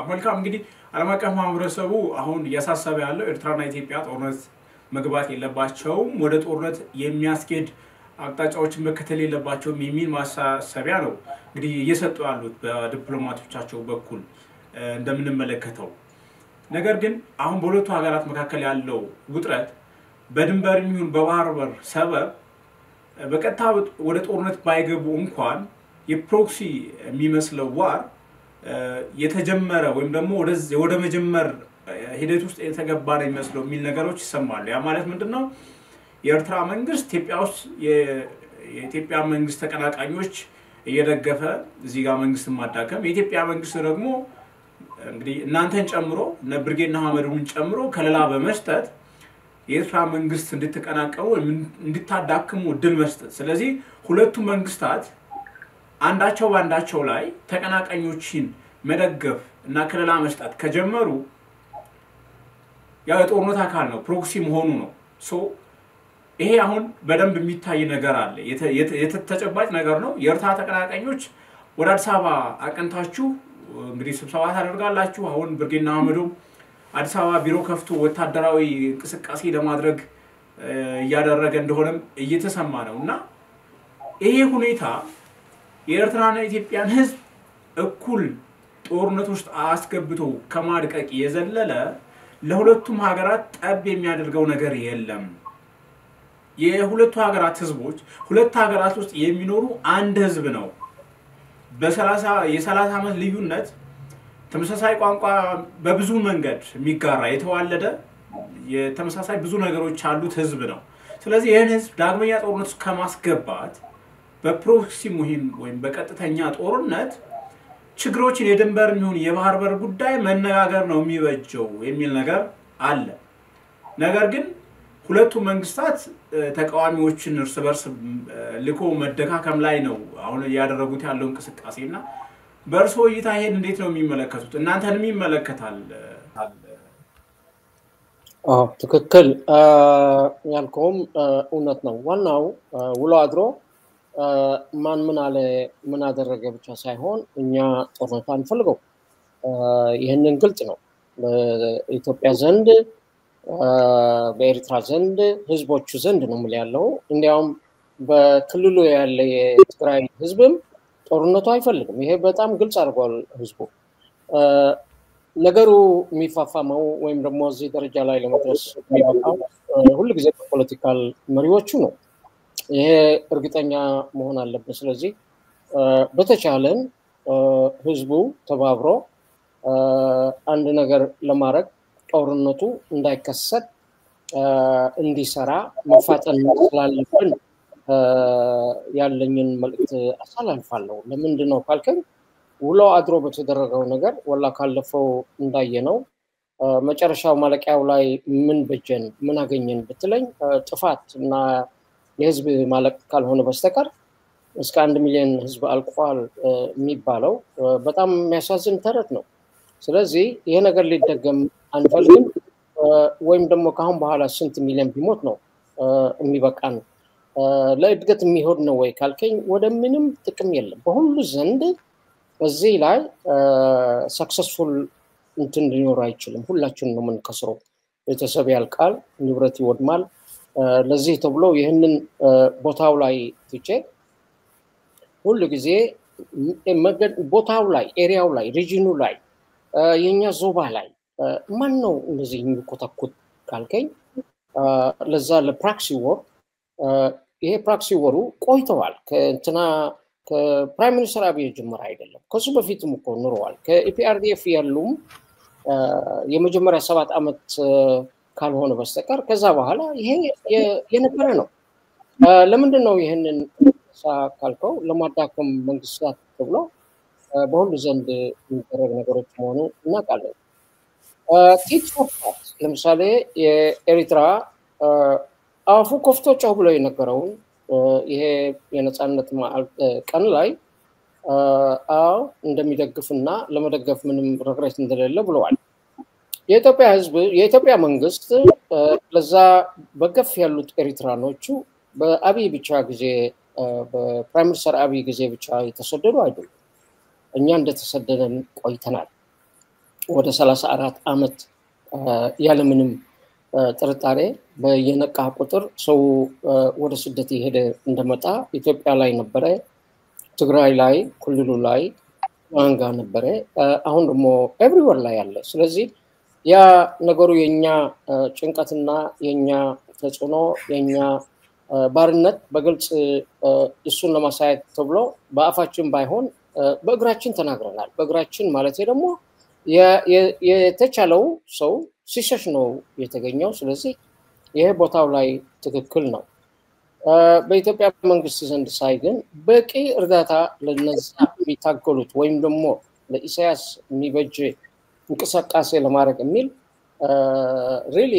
መልካም እንግዲህ ዓለም አቀፍ ማህበረሰቡ አሁን እያሳሰበ ያለው ኤርትራና ኢትዮጵያ ጦርነት መግባት የለባቸውም፣ ወደ ጦርነት የሚያስኬድ አቅጣጫዎችን መከተል የለባቸውም የሚል ማሳሰቢያ ነው እንግዲህ እየሰጡ ያሉት በዲፕሎማቶቻቸው በኩል እንደምንመለከተው። ነገር ግን አሁን በሁለቱ ሀገራት መካከል ያለው ውጥረት በድንበር ይሁን በባህር በር ሰበብ በቀጥታ ወደ ጦርነት ባይገቡ እንኳን የፕሮክሲ የሚመስለው ዋር የተጀመረ ወይም ደግሞ ወደ መጀመር ሂደት ውስጥ የተገባ ነው የሚመስለው የሚል ነገሮች ይሰማሉ። ያ ማለት ምንድነው? የኤርትራ መንግስት ኢትዮጵያ ውስጥ የኢትዮጵያ መንግስት ተቀናቃኞች እየደገፈ እዚህ ጋር መንግስትን ማዳከም፣ የኢትዮጵያ መንግስት ደግሞ እንግዲህ እናንተን ጨምሮ እነ ብርጌድ ንሓመዱን ጨምሮ ከለላ በመስጠት የኤርትራ መንግስት እንድትቀናቀሙ እንድታዳክሙ እድል መስጠት። ስለዚህ ሁለቱ መንግስታት አንዳቸው ባንዳቸው ላይ ተቀናቃኞችን መደገፍ እና ከለላ መስጠት ከጀመሩ ያው የጦርነት አካል ነው፣ ፕሮክሲ መሆኑ ነው። ይሄ አሁን በደንብ የሚታይ ነገር አለ፣ የተጨባጭ ነገር ነው። የኤርትራ ተቀናቃኞች ወደ አዲስ አበባ አቀንታችሁ እንግዲህ ስብሰባ ታደርጋላችሁ። አሁን ብርጌድ ንሓመዱ አዲስ አበባ ቢሮ ከፍቶ ወታደራዊ እንቅስቃሴ ለማድረግ እያደረገ እንደሆነም እየተሰማ ነውና ይሄ ሁኔታ የኤርትራና ኢትዮጵያን ህዝብ እኩል ጦርነት ውስጥ አስገብቶ ከማድቀቅ የዘለለ ለሁለቱም ሀገራት ጠብ የሚያደርገው ነገር የለም። የሁለቱ ሀገራት ህዝቦች ሁለት ሀገራት ውስጥ የሚኖሩ አንድ ህዝብ ነው። የ30 ዓመት ልዩነት ተመሳሳይ ቋንቋ በብዙ መንገድ የሚጋራ የተዋለደ የተመሳሳይ ብዙ ነገሮች ያሉት ህዝብ ነው። ስለዚህ ይሄን ህዝብ ዳግመኛ ጦርነት ከማስገባት በፕሮክሲ ሙሂም ወይም በቀጥተኛ ጦርነት ችግሮችን የድንበር የሚሆን የባህር በር ጉዳይ መነጋገር ነው የሚበጀው የሚል ነገር አለ። ነገር ግን ሁለቱ መንግስታት ተቃዋሚዎችን እርስ በርስ ልኮ መደካከም ላይ ነው አሁን ያደረጉት ያለው እንቅስቃሴና በእርሶ እይታ ይሄን እንዴት ነው የሚመለከቱት? እናንተንም ይመለከታል? ትክክል ያልከውም እውነት ነው። ዋናው ውሎ አድሮ ማን ምን አለ ምን አደረገ ብቻ ሳይሆን እኛ ጦርነት አንፈልገው። ይሄንን ግልጽ ነው በኢትዮጵያ ዘንድ በኤርትራ ዘንድ ህዝቦቹ ዘንድ ነው ያለው እንዲያውም በክልሉ ያለ የትግራይ ህዝብም ጦርነቱ አይፈልግም ይሄ በጣም ግልጽ አድርጓል ህዝቡ ነገሩ የሚፋፋመው ወይም ደግሞ እዚህ ደረጃ ላይ ለመድረስ የሚበቃው ሁሉ ጊዜ ፖለቲካል መሪዎቹ ነው ይሄ እርግጠኛ መሆን አለበት ስለዚህ በተቻለን ህዝቡ ተባብሮ አንድ ነገር ለማድረግ ጦርነቱ እንዳይከሰት እንዲሰራ መፋጠን ስላለብን ያለኝን መልእክት አሳልፋለሁ ለምንድነው ካልከኝ ውሎ አድሮ በተደረገው ነገር ወላ ካለፈው እንዳየነው መጨረሻው ማለቂያው ላይ ምን በጀን ምን አገኘን ብትለኝ ጥፋት እና የህዝብ ማለቅ ካልሆነ በስተቀር እስከ 1 ሚሊዮን ህዝብ አልቋል የሚባለው በጣም የሚያሳዝን ተረት ነው ስለዚህ ይሄ ነገር ሊደገም አንፈልግም ወይም ደግሞ ካሁን በኋላ ስንት ሚሊዮን ቢሞት ነው የሚበቃን ለእድገት የሚሆድ ነው ወይ ካልከኝ ወደ ምንም ጥቅም የለም በሁሉ ዘንድ በዚህ ላይ ሰክሰስፉል እንትን ሊኖር አይችልም ሁላችንም ነው የምንከስረው ቤተሰብ ያልቃል ንብረት ይወድማል ለዚህ ተብሎ ይሄንን ቦታው ላይ ትቼ ሁሉ ጊዜ ቦታው ላይ ኤሪያው ላይ ሪጂኑ ላይ የኛ ዞባ ላይ ማን ነው እንደዚህ የሚቆጣቁት ካልከኝ ለዛ ለፕራክሲ ወር ይሄ ፕራክሲ ወሩ ቆይተዋል ከእንትና ከፕራይም ሚኒስተር አብይ ጀመረ አይደለም ከሱ በፊትም እኮ ኑሯል ከኢፒአርዲኤፍ ያሉም የመጀመሪያ 7 አመት ካልሆነ በስተቀር ከዛ በኋላ ይሄ የነበረ ነው ለምንድን ነው ይሄንን ሳካልከው ለማዳከም መንግስታት ተብሎ በሁሉ ዘንድ የሚደረግ ነገሮች ሆኑ እናቃለን ቲክቶክ ለምሳሌ የኤሪትራ አፉ ኮፍቶ ጫው ብሎ የነገረው ይሄ የነጻነት ቀን ላይ እንደሚደግፍና ለመደገፍ ምንም ሪግሬት እንደሌለ ብለዋል የኢትዮጵያ ህዝብ የኢትዮጵያ መንግስት ለዛ በገፍ ያሉት ኤሪትራኖቹ በአብይ ብቻ ጊዜ በፕራይም ሚኒስተር አብይ ጊዜ ብቻ የተሰደዱ አይደሉም እኛ እንደተሰደደን ቆይተናል ወደ 34 አመት ያለ ምንም ጥርጣሬ በየነቃ ቁጥር ሰው ወደ ስደት ይሄደ እንደመጣ ኢትዮጵያ ላይ ነበረ ትግራይ ላይ ክልሉ ላይ አንጋ ነበረ አሁን ደግሞ ኤቭሪዌር ላይ ያለ ስለዚህ ያ ነገሩ የኛ ጭንቀትና የኛ ተጽዕኖ የኛ ባርነት በግልጽ እሱን ለማሳየት ተብሎ በአፋችን ባይሆን በእግራችን ተናግረናል በእግራችን ማለት ደግሞ የተቻለው ሰው ሲሸሽ ነው የተገኘው ስለዚህ ይሄ ቦታው ላይ ትክክል ነው በኢትዮጵያ መንግስት ዘንድ ሳይግን በቂ እርዳታ ለነዛ የሚታገሉት ወይም ደግሞ ለኢሳያስ የሚበጅ እንቅስቃሴ ለማድረግ የሚል ሪሊ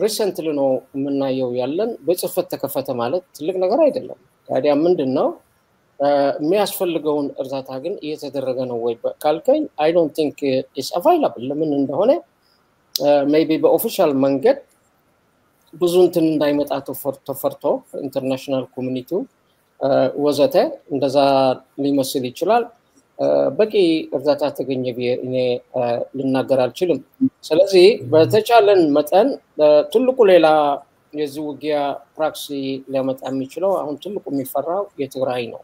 ሪሰንትሊ ነው የምናየው ያለን በጽፈት ተከፈተ ማለት ትልቅ ነገር አይደለም ታዲያ ምንድነው የሚያስፈልገውን እርዳታ ግን እየተደረገ ነው ወይ ካልከኝ I don't think it's available ለምን እንደሆነ maybe በኦፊሻል መንገድ ብዙ እንትን እንዳይመጣ ተፈርቶ ኢንተርናሽናል ኮሚኒቲው ወዘተ እንደዛ ሊመስል ይችላል በቂ እርዳታ ተገኘ እኔ ልናገር አልችልም ስለዚህ በተቻለን መጠን ትልቁ ሌላ የዚህ ውጊያ ፕራክሲ ሊያመጣ የሚችለው አሁን ትልቁ የሚፈራው የትግራይ ነው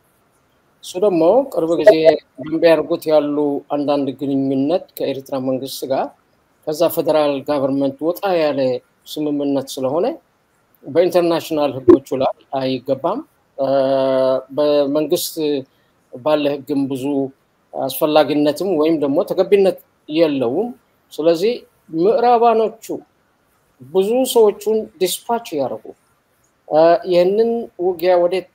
እሱ ደግሞ ቅርብ ጊዜ ቢያርጉት ያሉ አንዳንድ ግንኙነት ከኤርትራ መንግስት ጋር ከዛ ፌደራል ጋቨርንመንት ወጣ ያለ ስምምነት ስለሆነ በኢንተርናሽናል ህጎቹ ላይ አይገባም በመንግስት ባለ ህግም ብዙ አስፈላጊነትም ወይም ደግሞ ተገቢነት የለውም ስለዚህ ምዕራባኖቹ ብዙ ሰዎችን ዲስፓች ያደርጉ ይሄንን ውጊያ ወዴት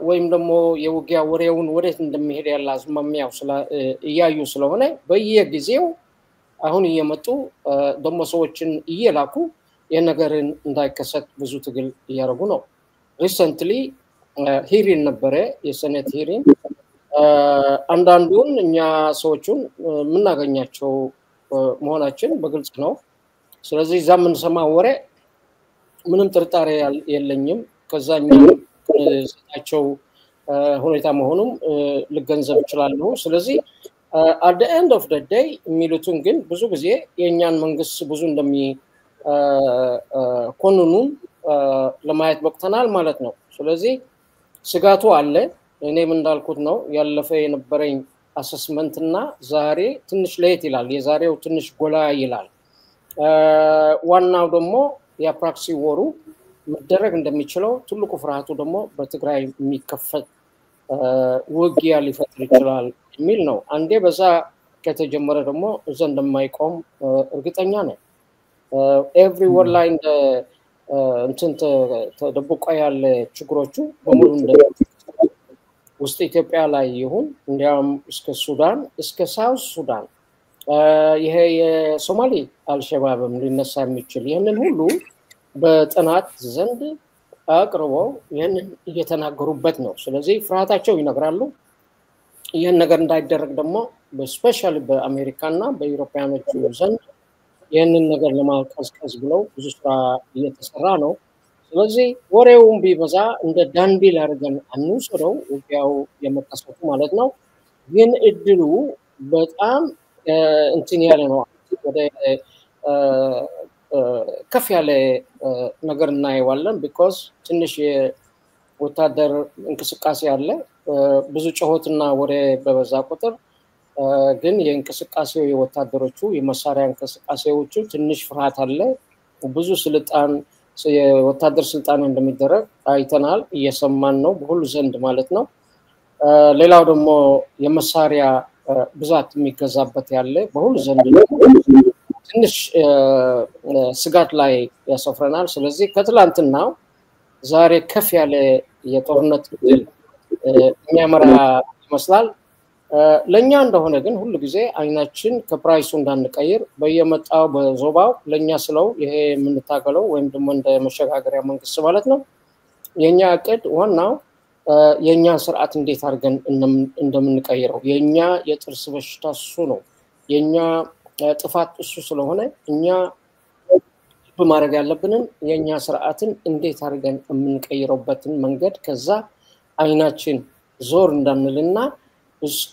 ወይም ደግሞ የውጊያ ወሬውን ወዴት እንደሚሄድ ያለ አዝማሚያው እያዩ ስለሆነ በየጊዜው አሁን እየመጡ ደግሞ ሰዎችን እየላኩ የነገርን እንዳይከሰት ብዙ ትግል እያደረጉ ነው ሪሰንትሊ ሂሪን ነበረ የሰኔት ሂሪን አንዳንዱን እኛ ሰዎችን ምናገኛቸው መሆናችን በግልጽ ነው ስለዚህ ዛም እንሰማው ወሬ ምንም ጥርጣሬ የለኝም ከዛኛ ሰጣቸው ሁኔታ መሆኑም ልገንዘብ ይችላል ስለዚህ at the end of the day የሚሉትን ግን ብዙ ጊዜ የኛን መንግስት ብዙ እንደሚ ኮንኑን ለማየት በቅተናል ማለት ነው ስለዚህ ስጋቱ አለ እኔም እንዳልኩት ነው ያለፈ የነበረኝ አሰስመንት እና ዛሬ ትንሽ ለየት ይላል የዛሬው ትንሽ ጎላ ይላል ዋናው ደግሞ የፕራክሲ ወሩ መደረግ እንደሚችለው ትልቁ ፍርሃቱ ደግሞ በትግራይ የሚከፈት ውጊያ ሊፈጥር ይችላል የሚል ነው አንዴ በዛ ከተጀመረ ደግሞ እዛ እንደማይቆም እርግጠኛ ነኝ everywhere line እንትን ተደብቆ ያለ ችግሮቹ በሙሉ እንደ ውስጥ ኢትዮጵያ ላይ ይሁን እንዲያም እስከ ሱዳን እስከ ሳውዝ ሱዳን ይሄ የሶማሊ አልሸባብም ሊነሳ የሚችል ይሄንን ሁሉ በጥናት ዘንድ አቅርበው ይሄንን እየተናገሩበት ነው ስለዚህ ፍርሃታቸው ይነግራሉ ይሄን ነገር እንዳይደረግ ደግሞ በስፔሻሊ በአሜሪካና በዩሮፒያኖች ዘንድ ይሄንን ነገር ለማቀዝቀዝ ብለው ብዙ ስራ እየተሰራ ነው ስለዚህ ወሬውን ቢበዛ እንደ ዳንቢል አድርገን አንውሰደው ውጊያው የመከሰቱ ማለት ነው ግን እድሉ በጣም እንትን ያለ ነው ወደ ከፍ ያለ ነገር እናየዋለን because ትንሽ ወታደር እንቅስቃሴ አለ ብዙ ጨሆትና ወሬ በበዛ ቁጥር ግን የእንቅስቃሴው የወታደሮቹ የመሳሪያ እንቅስቃሴዎቹ ትንሽ ፍርሃት አለ ብዙ ስልጣን የወታደር ስልጣን እንደሚደረግ አይተናል እየሰማን ነው በሁሉ ዘንድ ማለት ነው ሌላው ደግሞ የመሳሪያ ብዛት የሚገዛበት ያለ በሁሉ ዘንድ ትንሽ ስጋት ላይ ያሰፍረናል ስለዚህ ከትላንትናው ዛሬ ከፍ ያለ የጦርነት ድል የሚያመራ ይመስላል ለኛ እንደሆነ ግን ሁሉ ጊዜ አይናችን ከፕራይሱ እንዳንቀይር በየመጣው በዞባው ለኛ ስለው ይሄ የምንታገለው ወይም ደግሞ እንደ መሸጋገሪያ መንግስት ማለት ነው የኛ እቅድ ዋናው የኛ ስርዓት እንዴት አድርገን እንደምንቀይረው የኛ የጥርስ በሽታ እሱ ነው የኛ ጥፋት እሱ ስለሆነ እኛ በማድረግ ያለብንን የኛ ስርዓትን እንዴት አድርገን የምንቀይረውበትን መንገድ ከዛ አይናችን ዞር እንዳንልና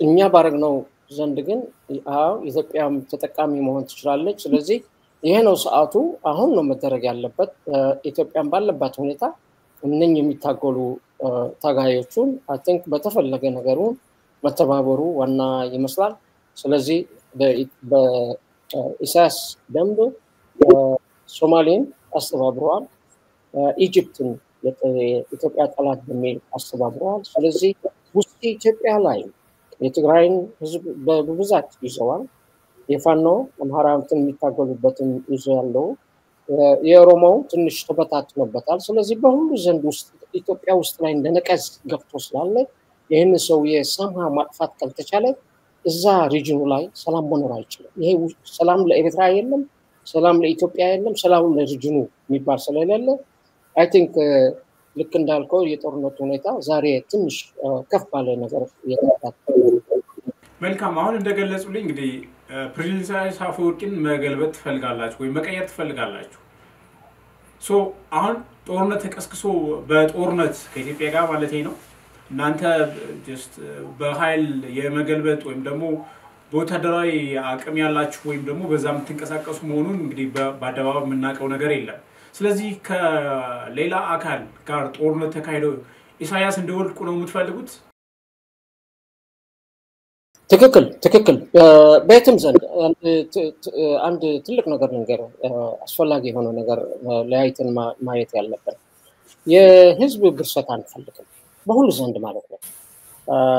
እኛ ባረግነው ዘንድ ግን አው ኢትዮጵያም ተጠቃሚ መሆን ትችላለች ስለዚህ ይሄ ነው ሰዓቱ አሁን ነው መደረግ ያለበት ኢትዮጵያም ባለባት ሁኔታ እነኝ የሚታገሉ ታጋዮቹን I think በተፈለገ ነገሩ መተባበሩ ዋና ይመስላል ስለዚህ በኢሳያስ ደንብ ሶማሊን አስተባብረዋል ኢጂፕትን የኢትዮጵያ ጠላት በሚል አስተባብረዋል ስለዚህ ውስጥ ኢትዮጵያ ላይ የትግራይን ህዝብ በብዛት ይዘዋል የፋኖ አማራውን የሚታገሉበትን ይዘዋል የኦሮሞው ትንሽ ተበታትኖበታል ስለዚህ በሁሉ ዘንድ ውስጥ ኢትዮጵያ ውስጥ ላይ እንደነቀዝ ገብቶ ስላለ ይሄን ሰው የሰማ ማጥፋት ካልተቻለ እዛ ሪጅኑ ላይ ሰላም መኖር አይችልም ይሄ ሰላም ለኤርትራ የለም ሰላም ለኢትዮጵያ የለም ሰላም ለሪጅኑ የሚባል ስለሌለ I think ልክ እንዳልከው የጦርነቱ ሁኔታ ዛሬ ትንሽ ከፍ ባለ ነገር እየተካተተ መልካም አሁን እንደገለጹልኝ እንግዲህ ፕሬዚዳንት ሳፎርቂን መገልበጥ ትፈልጋላችሁ ወይ መቀየር ትፈልጋላችሁ ሶ አሁን ጦርነት ተቀስቅሶ በጦርነት ከኢትዮጵያ ጋር ማለት ነው እናንተ just በኃይል የመገልበጥ ወይም ደግሞ በወታደራዊ አቅም ያላችሁ ወይም ደግሞ በዛም ተንቀሳቀሱ መሆኑን እንግዲህ በአደባባይ የምናቀው ነገር የለም ስለዚህ ከሌላ አካል ጋር ጦርነት ተካሂዶ ኢሳያስ እንደወልቁ ነው የምትፈልጉት ትክክል በየትም ዘንድ አንድ ትልቅ ነገር ነገር አስፈላጊ የሆነ ነገር ለያይተን ማየት ያለበት የህዝብ ግርሰት አንፈልግም በሁሉ ዘንድ ማለት ነው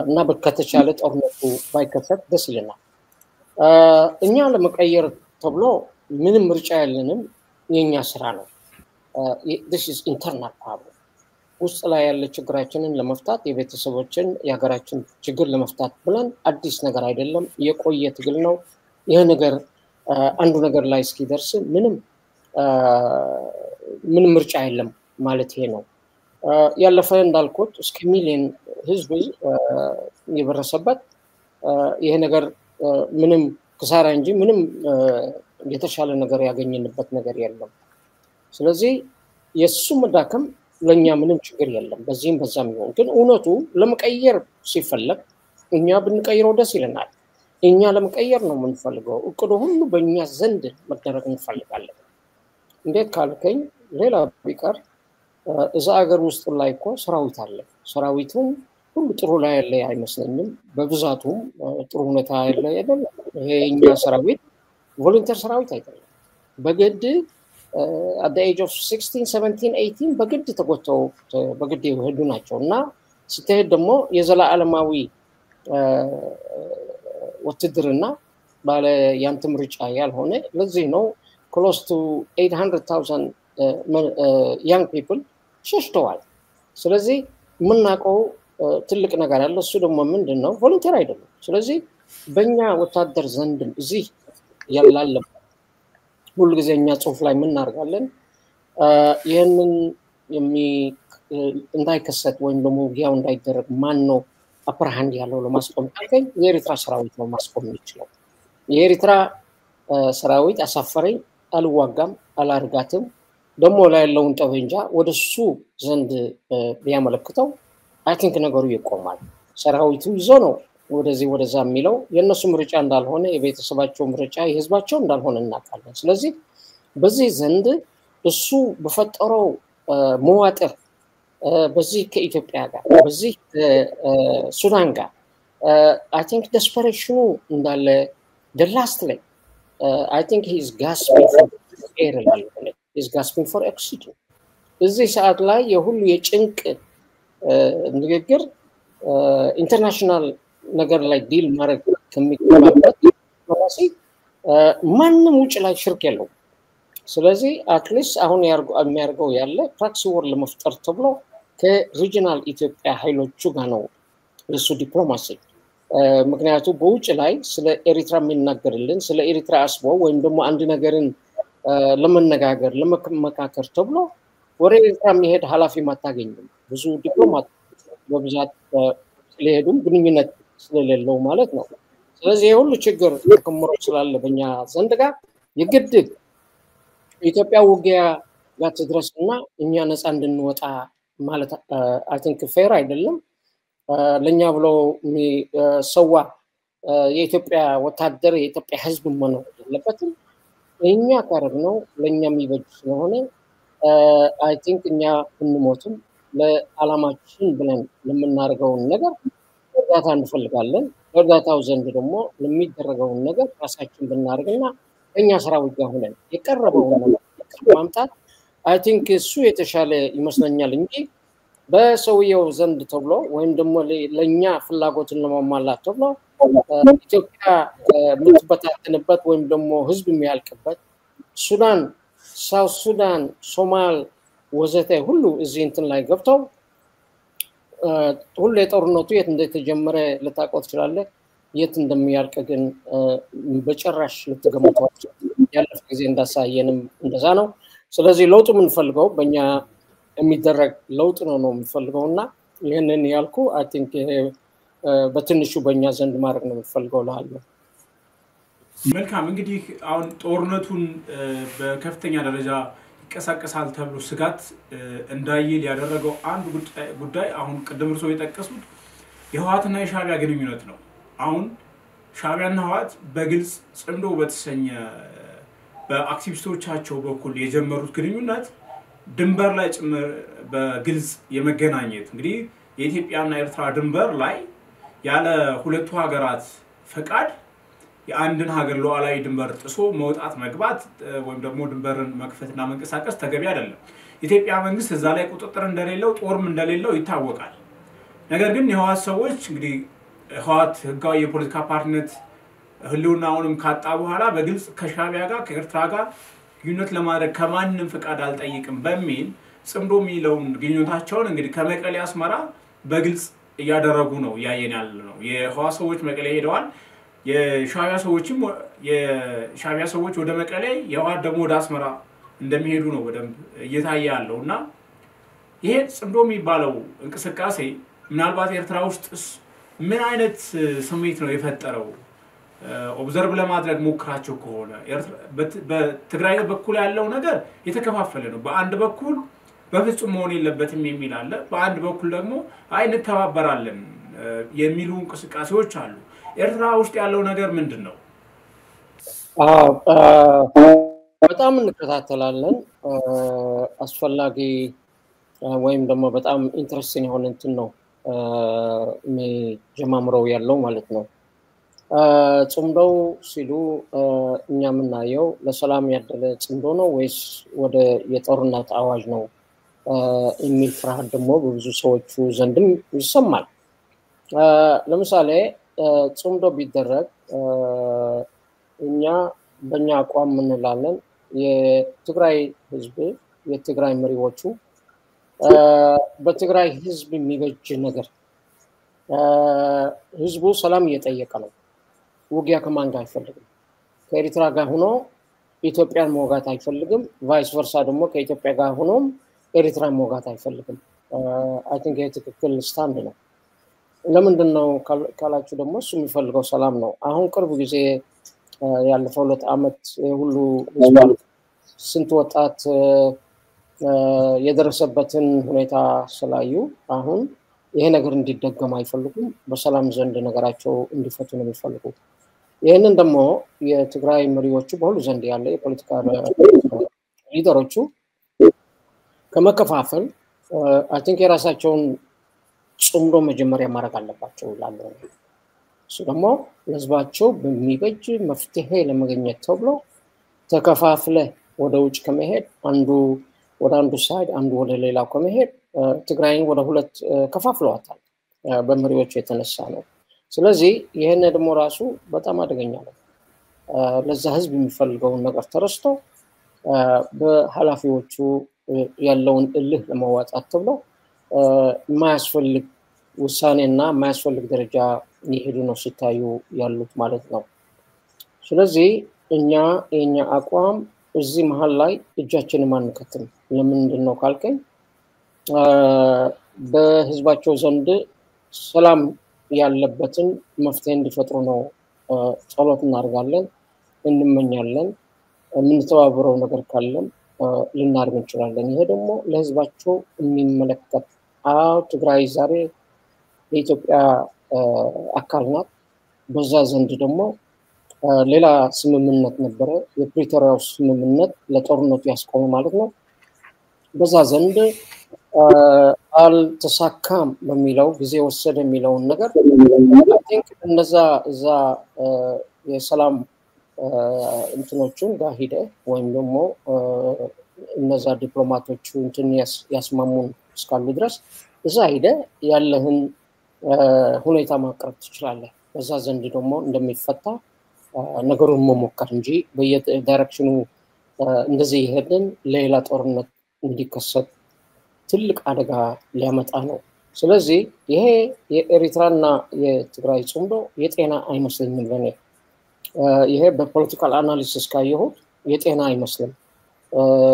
እና በከተቻለ ጦርነቱ ባይከፈት ደስ ይለናል እኛ ለመቀየር ተብሎ ምንም ምርጫ ያለንም የኛ ስራ ነው this is internal problem ውስጥ ላይ ያለ ችግራችንን ለመፍታት የቤተሰቦችን ያገራችን ችግር ለመፍታት ብለን አዲስ ነገር አይደለም የቆየ ትግል ነው ይሄ ነገር አንዱ ነገር ላይ እስኪደርስ ምንም ምርጫ የለም ማለት ይሄ ነው ያለፈ እንዳልኩት እስከ ሚሊዮን ህዝብ የበረሰበት ይሄ ነገር ምንም ክሳራ እንጂ ምንም የተሻለ ነገር ያገኘንበት ነገር የለም ስለዚህ የሱ መዳከም ለኛ ምንም ችግር የለም በዚህም በዛም ይሁን ግን እውነቱ ለመቀየር ሲፈለግ እኛ ብንቀይረው ደስ ይለናል እኛ ለመቀየር ነው የምንፈልገው እቅዱ ሁሉ በእኛ ዘንድ መደረግ እንፈልጋለን እንዴት ካልከኝ ሌላ ቢቀር እዛ ሀገር ውስጥ ላይ እኮ ሰራዊት አለ ሰራዊቱም ሁሉ ጥሩ ላይ ያለ አይመስለኝም በብዛቱም ጥሩ ሁኔታ ያለ አይደለም ይሄ እኛ ሰራዊት ቮለንተር ሰራዊት አይደለም በግድ at the age of 16 17 18 በግድ ተቆጥተው በግድ ይሄዱ ናቸውና ስትሄድ ደግሞ የዘላለማዊ ወትድርና ባለ ያንተ ምርጫ ያልሆነ ለዚህ ነው close to 800,000 young people ሸሽተዋል ስለዚህ ምናቀው ትልቅ ነገር አለ እሱ ደግሞ ምንድነው ቮለንተር አይደለም ስለዚህ በእኛ ወታደር ዘንድ እዚህ ያላለ ሁሉ ጊዜኛ ጽሁፍ ላይ ምን እናርጋለን ይሄንን እንዳይከሰት ወይም ደግሞ ውጊያው እንዳይደረግ ማን ነው አፐር ሃንድ ያለው ለማስቆም ታገኝ የኤርትራ ሰራዊት ነው ማስቆም የሚችለው የኤርትራ ሰራዊት አሳፈረኝ አልዋጋም አላርጋትም ደግሞ ላይ ያለውን ጠበንጃ ወደሱ ዘንድ ቢያመለክተው አይ ቲንክ ነገሩ ይቆማል ሰራዊቱ ይዞ ነው ወደዚህ ወደዛ የሚለው የነሱ ምርጫ እንዳልሆነ የቤተሰባቸው ምርጫ የህዝባቸው እንዳልሆነ እናውቃለን ስለዚህ በዚህ ዘንድ እሱ በፈጠረው መዋቅር በዚህ ከኢትዮጵያ ጋር በዚህ ሱዳን ጋር I think desperation እንዳለ the last leg I think he is gasping for air is gasping for oxygen እዚህ ሰዓት ላይ የሁሉ የጭንቅ ንግግር ኢንተርናሽናል ነገር ላይ ዲል ማድረግ ከሚገባበት ዲፕሎማሲ ማንንም ውጭ ላይ ሽርክ የለው ስለዚህ አትሊስት አሁን የሚያርገው ያለ ፕራክሲ ወር ለመፍጠር ተብሎ ከሪጂናል ኢትዮጵያ ኃይሎቹ ጋር ነው እሱ ዲፕሎማሲ ምክንያቱም በውጭ ላይ ስለ ኤሪትራ የሚናገርልን ስለ ኤሪትራ አስቦ ወይም ደግሞ አንድ ነገርን ለመነጋገር ለመመካከር ተብሎ ወሬ ኤሪትራ የሚሄድ ኃላፊ ማታገኝም ብዙ ዲፕሎማት በብዛት ለሄዱም ግንኙነት ስለሌለው ማለት ነው ስለዚህ የሁሉ ችግር ተከምሮ ስላለ በእኛ ዘንድ ጋር የግድ ኢትዮጵያ ውጊያ ጋር ተድረስና እኛ ነፃ እንድንወጣ ማለት አይ ቲንክ ፌር አይደለም ለኛ ብሎ ሰዋ የኢትዮጵያ ወታደር የኢትዮጵያ ህዝብ መኖር የለበትም እኛ ካረግነው ለኛ የሚበጅ ስለሆነ አይ ቲንክ እኛ እንሞትም ለዓላማችን ብለን ለምናርገው ነገር እርዳታ እንፈልጋለን እርዳታው ዘንድ ደግሞ ለሚደረገው ነገር ራሳችን ብናርግና እኛ ሰራዊት ጋር ሆነን የቀረበው ነገር ማምጣት አይ ቲንክ እሱ የተሻለ ይመስለኛል እንጂ በሰውየው ዘንድ ተብሎ ወይም ደግሞ ለኛ ፍላጎትን ለማሟላት ተብሎ ኢትዮጵያ ምትበታተንበት ወይም ደግሞ ህዝብ የሚያልቅበት ሱዳን ሳውት ሱዳን ሶማል ወዘተ ሁሉ እዚህ እንትን ላይ ገብተው ሁሉ የጦርነቱ የት እንደተጀመረ ልታውቀው ትችላለህ የት እንደሚያልቅ ግን በጭራሽ ልትገምተው ያለፈ ጊዜ እንዳሳየንም እንደዛ ነው ስለዚህ ለውጡ ምንፈልገው በእኛ የሚደረግ ለውጥ ነው የምንፈልገውና ይሄንን ያልኩ አይ ቲንክ በትንሹ በእኛ ዘንድ ማድረግ ነው የምንፈልገው ለሃለው መልካም እንግዲህ አሁን ጦርነቱን በከፍተኛ ደረጃ ይቀሳቀሳል ተብሎ ስጋት እንዳይል ያደረገው አንድ ጉዳይ አሁን ቅድም እርሶ የጠቀሱት የህዋትና የሻቢያ ግንኙነት ነው አሁን ሻቢያና ህዋት በግልጽ ጽምዶ በተሰኘ በአክቲቪስቶቻቸው በኩል የጀመሩት ግንኙነት ድንበር ላይ ጭምር በግልጽ የመገናኘት እንግዲህ የኢትዮጵያና ኤርትራ ድንበር ላይ ያለ ሁለቱ ሀገራት ፈቃድ የአንድን ሀገር ሉዓላዊ ድንበር ጥሶ መውጣት መግባት ወይም ደግሞ ድንበርን መክፈትና መንቀሳቀስ ተገቢ አይደለም ኢትዮጵያ መንግስት እዛ ላይ ቁጥጥር እንደሌለው ጦርም እንደሌለው ይታወቃል ነገር ግን የህዋት ሰዎች እንግዲህ ህዋት ህጋዊ የፖለቲካ ፓርቲነት ህልውናውንም ካጣ በኋላ በግልጽ ከሻቢያ ጋር ከኤርትራ ጋር ግንኙነት ለማድረግ ከማንንም ፈቃድ አልጠይቅም በሚል ጽምዶ የሚለውን ግንኙነታቸውን እንግዲህ ከመቀሌ አስመራ በግልጽ እያደረጉ ነው ያየን ያለው የህዋት ሰዎች መቀሌ ሄደዋል የሻቢያ ሰዎች ወደ መቀሌ የህዋት ደግሞ ወደ አስመራ እንደሚሄዱ ነው በደንብ እየታየ ያለውና ይሄ ጽምዶ የሚባለው እንቅስቃሴ ምናልባት ኤርትራ ውስጥ ምን አይነት ስሜት ነው የፈጠረው ኦብዘርቭ ለማድረግ ሞክራቸው ከሆነ በትግራይ በኩል ያለው ነገር የተከፋፈለ ነው በአንድ በኩል በፍጹም መሆን የለበትም የሚል አለ በአንድ በኩል ደግሞ አይ እንተባበራለን የሚሉ እንቅስቃሴዎች አሉ። ኤርትራ ውስጥ ያለው ነገር ምንድነው? በጣም እንከታተላለን። አስፈላጊ ወይም ደግሞ በጣም ኢንትረስቲንግ የሆነ እንትን ነው ጀማምረው ያለው ማለት ነው። ጽምዶው ሲሉ እኛ የምናየው ለሰላም ያደለ ጽምዶ ነው ወይስ ወደ የጦርነት አዋጅ ነው የሚል ፍርሃት ደግሞ በብዙ ሰዎቹ ዘንድም ይሰማል። ለምሳሌ ጽምዶ ቢደረግ እኛ በእኛ አቋም እንላለን የትግራይ ህዝብ የትግራይ መሪዎቹ በትግራይ ህዝብ የሚበጅ ነገር ህዝቡ ሰላም እየጠየቀ ነው። ውጊያ ከማን ጋር አይፈልግም። ከኤርትራ ጋር ሆኖ ኢትዮጵያን መውጋት አይፈልግም። ቫይስ ቨርሳ ደግሞ ከኢትዮጵያ ጋር ሆኖ ኤርትራን መውጋት አይፈልግም። አይ ቲንክ የትክክል ስታንድ ነው። ለምንድን ነው ካላችሁ ደግሞ እሱ የሚፈልገው ሰላም ነው። አሁን ቅርብ ጊዜ ያለፈው 2 ዓመት ሁሉ ስንት ወጣት የደረሰበትን ሁኔታ ስላዩ አሁን ይሄ ነገር እንዲደገም አይፈልጉም። በሰላም ዘንድ ነገራቸው እንዲፈቱ ነው የሚፈልጉት። ይሄንን ደግሞ የትግራይ መሪዎቹ በሁሉ ዘንድ ያለ የፖለቲካ ሊደሮቹ ከመከፋፈል አይ ቲንክ የራሳቸውን ጽምዶ መጀመሪያ ማድረግ አለባቸው ይላሉ። እሱ ደግሞ ለህዝባቸው በሚበጅ መፍትሄ ለማግኘት ተብሎ ተከፋፍለ ወደ ውጭ ከመሄድ አንዱ ወደ አንዱ ሳይድ አንዱ ወደ ሌላው ከመሄድ ትግራይን ወደ ሁለት ከፋፍለዋታል በመሪዎቹ የተነሳ ነው። ስለዚህ ይሄን ደግሞ ራሱ በጣም አደገኛ ነው። ለዛ ህዝብ የሚፈልገውን ነገር ተረስቶ በኃላፊዎቹ ያለውን እልህ ለማዋጣት ተብሎ የማያስፈልግ ውሳኔና የማያስፈልግ ደረጃ ይሄዱ ነው ሲታዩ ያሉት ማለት ነው። ስለዚህ የኛ አቋም እዚህ መሃል ላይ እጃችንን ማንከትም። ለምንድን ነው ካልከኝ በህዝባቸው ዘንድ ሰላም ያለበትን መፍትሄ እንዲፈጥሩ ነው ጸሎት እናደርጋለን፣ እንመኛለን። የምንተባበረው ነገር ካለም ልናደርግ እንችላለን። ይሄ ደግሞ ለህዝባቸው የሚመለከት ትግራይ ዛሬ የኢትዮጵያ አካል ናት። በዛ ዘንድ ደግሞ ሌላ ስምምነት ነበረ፣ የፕሪቶሪያው ስምምነት ለጦርነቱ ያስቆመ ማለት ነው። በዛ ዘንድ አልተሳካም በሚለው ጊዜ ወሰደ የሚለውን ነገር አይ ቲንክ እዛ የሰላም እንትኖቹን ጋር ሄደ ወይም ደግሞ እነዛ ዲፕሎማቶቹ እንትን ያስማሙን እስካሉ ድረስ እዛ ሄደ ያለህን ሁኔታ ማቅረብ ትችላለህ። በዛ ዘንድ ደግሞ እንደሚፈታ ነገሩን መሞከር እንጂ በየዳይሬክሽኑ እንደዚህ ይሄድን ሌላ ጦርነት እንዲከሰት ትልቅ አደጋ ሊያመጣ ነው። ስለዚህ ይሄ የኤርትራና የትግራይ ጽምዶ የጤና አይመስልም ለኔ። ይሄ በፖለቲካል አናሊሲስ ካየሁት የጤና አይመስልም።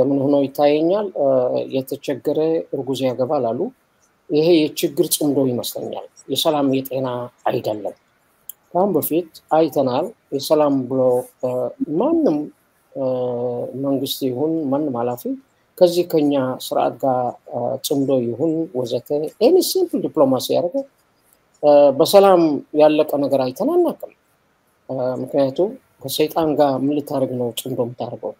ምን ሆኖ ይታየኛል? የተቸገረ እርጉዝ ያገባል አሉ። ይሄ የችግር ጽምዶ ይመስለኛል። የሰላም የጤና አይደለም። ካሁን በፊት አይተናል። የሰላም ብሎ ማንም መንግስት ይሁን ማንም ኃላፊ ከዚህ ከኛ ስርዓት ጋር ጽምዶ ይሁን ወዘተ ኤኒ ሲምፕል ዲፕሎማሲ ያደረገ በሰላም ያለቀ ነገር አይተናናቅም። ምክንያቱም ከሰይጣን ጋር ምን ልታደርግ ነው ጽምዶ የምታደርገው?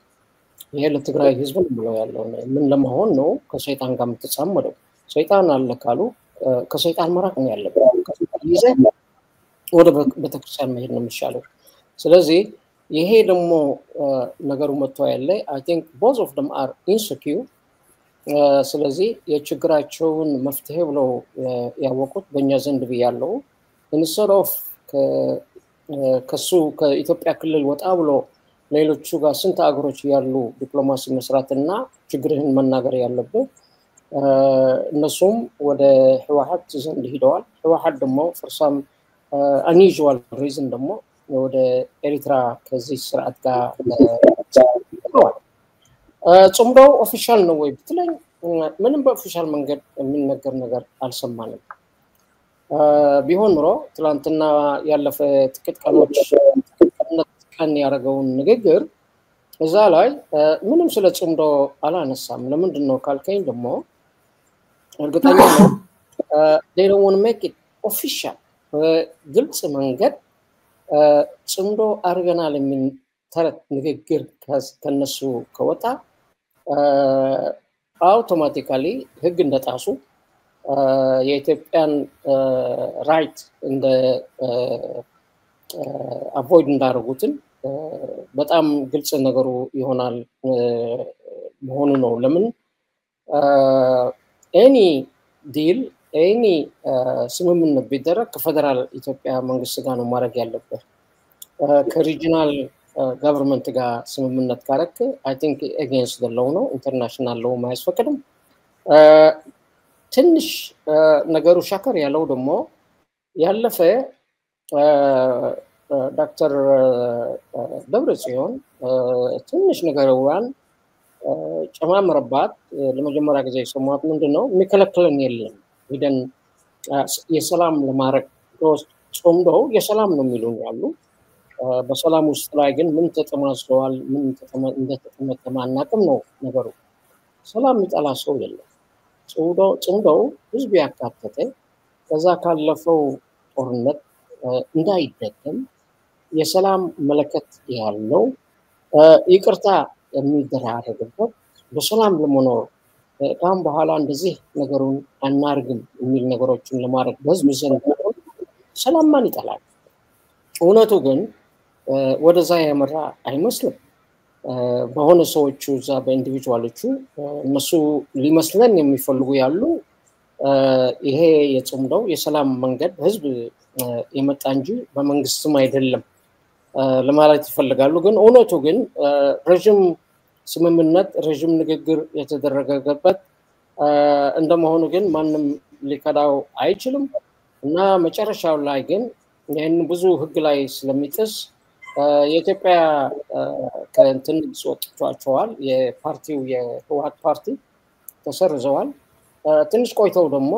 ይሄ ለትግራይ ህዝብ ብለው ያለው ምን ለመሆን ነው ከሰይጣን ጋር የምትጻመደው? ሰይጣን አለ ካሉ ከሰይጣን መራቅ ነው ያለበት። ይዘህ ወደ ቤተክርስቲያን መሄድ ነው የሚሻለው። ስለዚህ ይሄ ደግሞ ነገሩ መጥቶ ያለ አይ ቲንክ both of them are insecure። ስለዚህ የችግራቸውን መፍትሄ ብለው ያወቁት በእኛ ዘንድ ብያለው instead of ከሱ ከኢትዮጵያ ክልል ወጣ ብሎ ሌሎቹ ጋር ስንት አገሮች ያሉ ዲፕሎማሲ መስራትና ችግርህን መናገር ያለበት እነሱም ወደ ህወሓት ዘንድ ሄደዋል። ህወሓት ደግሞ for some unusual reason ደግሞ ወደ ኤርትራ ከዚህ ስርዓት ጋር ጽምዶው ኦፊሻል ነው ወይ ብትለኝ ምንም በኦፊሻል መንገድ የሚነገር ነገር አልሰማንም። ቢሆን ኖሮ ትላንትና ያለፈ ጥቂት ቀን ያደረገውን ንግግር እዛ ላይ ምንም ስለ ጽምዶ አላነሳም። ለምንድን ነው ካልከኝ ደግሞ እርግጠኛ ነው they don't want to make it ኦፊሻል ግልጽ መንገድ ጽምዶ አርገናል የሚል ተረት ንግግር ከነሱ ከወጣ አውቶማቲካሊ ህግ እንደጣሱ የኢትዮጵያን ራይት እንደ አቮይድ እንዳደረጉትን በጣም ግልጽ ነገሩ ይሆናል መሆኑ ነው። ለምን ኤኒ ዲል ኤኒ ስምምነት ቢደረግ ከፌደራል ኢትዮጵያ መንግስት ጋር ነው ማድረግ ያለበት። ከሪጂናል ገቨርንመንት ጋር ስምምነት ካረክ አይ ቲንክ አጌንስት ዘ ሎው ነው፣ ኢንተርናሽናል ሎው ማያስፈቅድም። ትንሽ ነገሩ ሻከር ያለው ደግሞ ያለፈ ዶክተር ደብረጽዮን ትንሽ ነገርዋን ጨማምረባት ለመጀመሪያ ጊዜ ሰማት ምንድነው የሚከለክለን የለም ሄደን የሰላም ለማድረግ ጾምደው የሰላም ነው የሚሉን ያሉ በሰላም ውስጥ ላይ ግን ምን ተጠማስለዋል ምን እንደተጠመጠማ አናውቅም ነው ነገሩ። ሰላም ይጠላ ሰው የለም። ጾምደው ህዝብ ያካተተ ከዛ ካለፈው ጦርነት እንዳይደገም የሰላም መለከት ያለው ይቅርታ የሚደራረግበት በሰላም ለመኖር ካም በኋላ እንደዚህ ነገሩን አናርግም የሚል ነገሮችን ለማድረግ በህዝብ ዘንድ ሰላም ማን ይጠላል? እውነቱ ግን ወደዛ ያመራ አይመስልም። በሆነ ሰዎቹ እዛ በኢንዲቪጁዋሎቹ እነሱ ሊመስለን የሚፈልጉ ያሉ ይሄ የጾምደው የሰላም መንገድ ህዝብ የመጣ እንጂ በመንግስትም አይደለም ለማለት ይፈልጋሉ። ግን እውነቱ ግን ረጅም ስምምነት ረጅም ንግግር የተደረገበት እንደመሆኑ ግን ማንም ሊከዳው አይችልም እና መጨረሻው ላይ ግን ይሄን ብዙ ህግ ላይ ስለሚጥስ የኢትዮጵያ ከእንትን ወጥቷቸዋል። የፓርቲው የህወሓት ፓርቲ ተሰርዘዋል። ትንሽ ቆይተው ደግሞ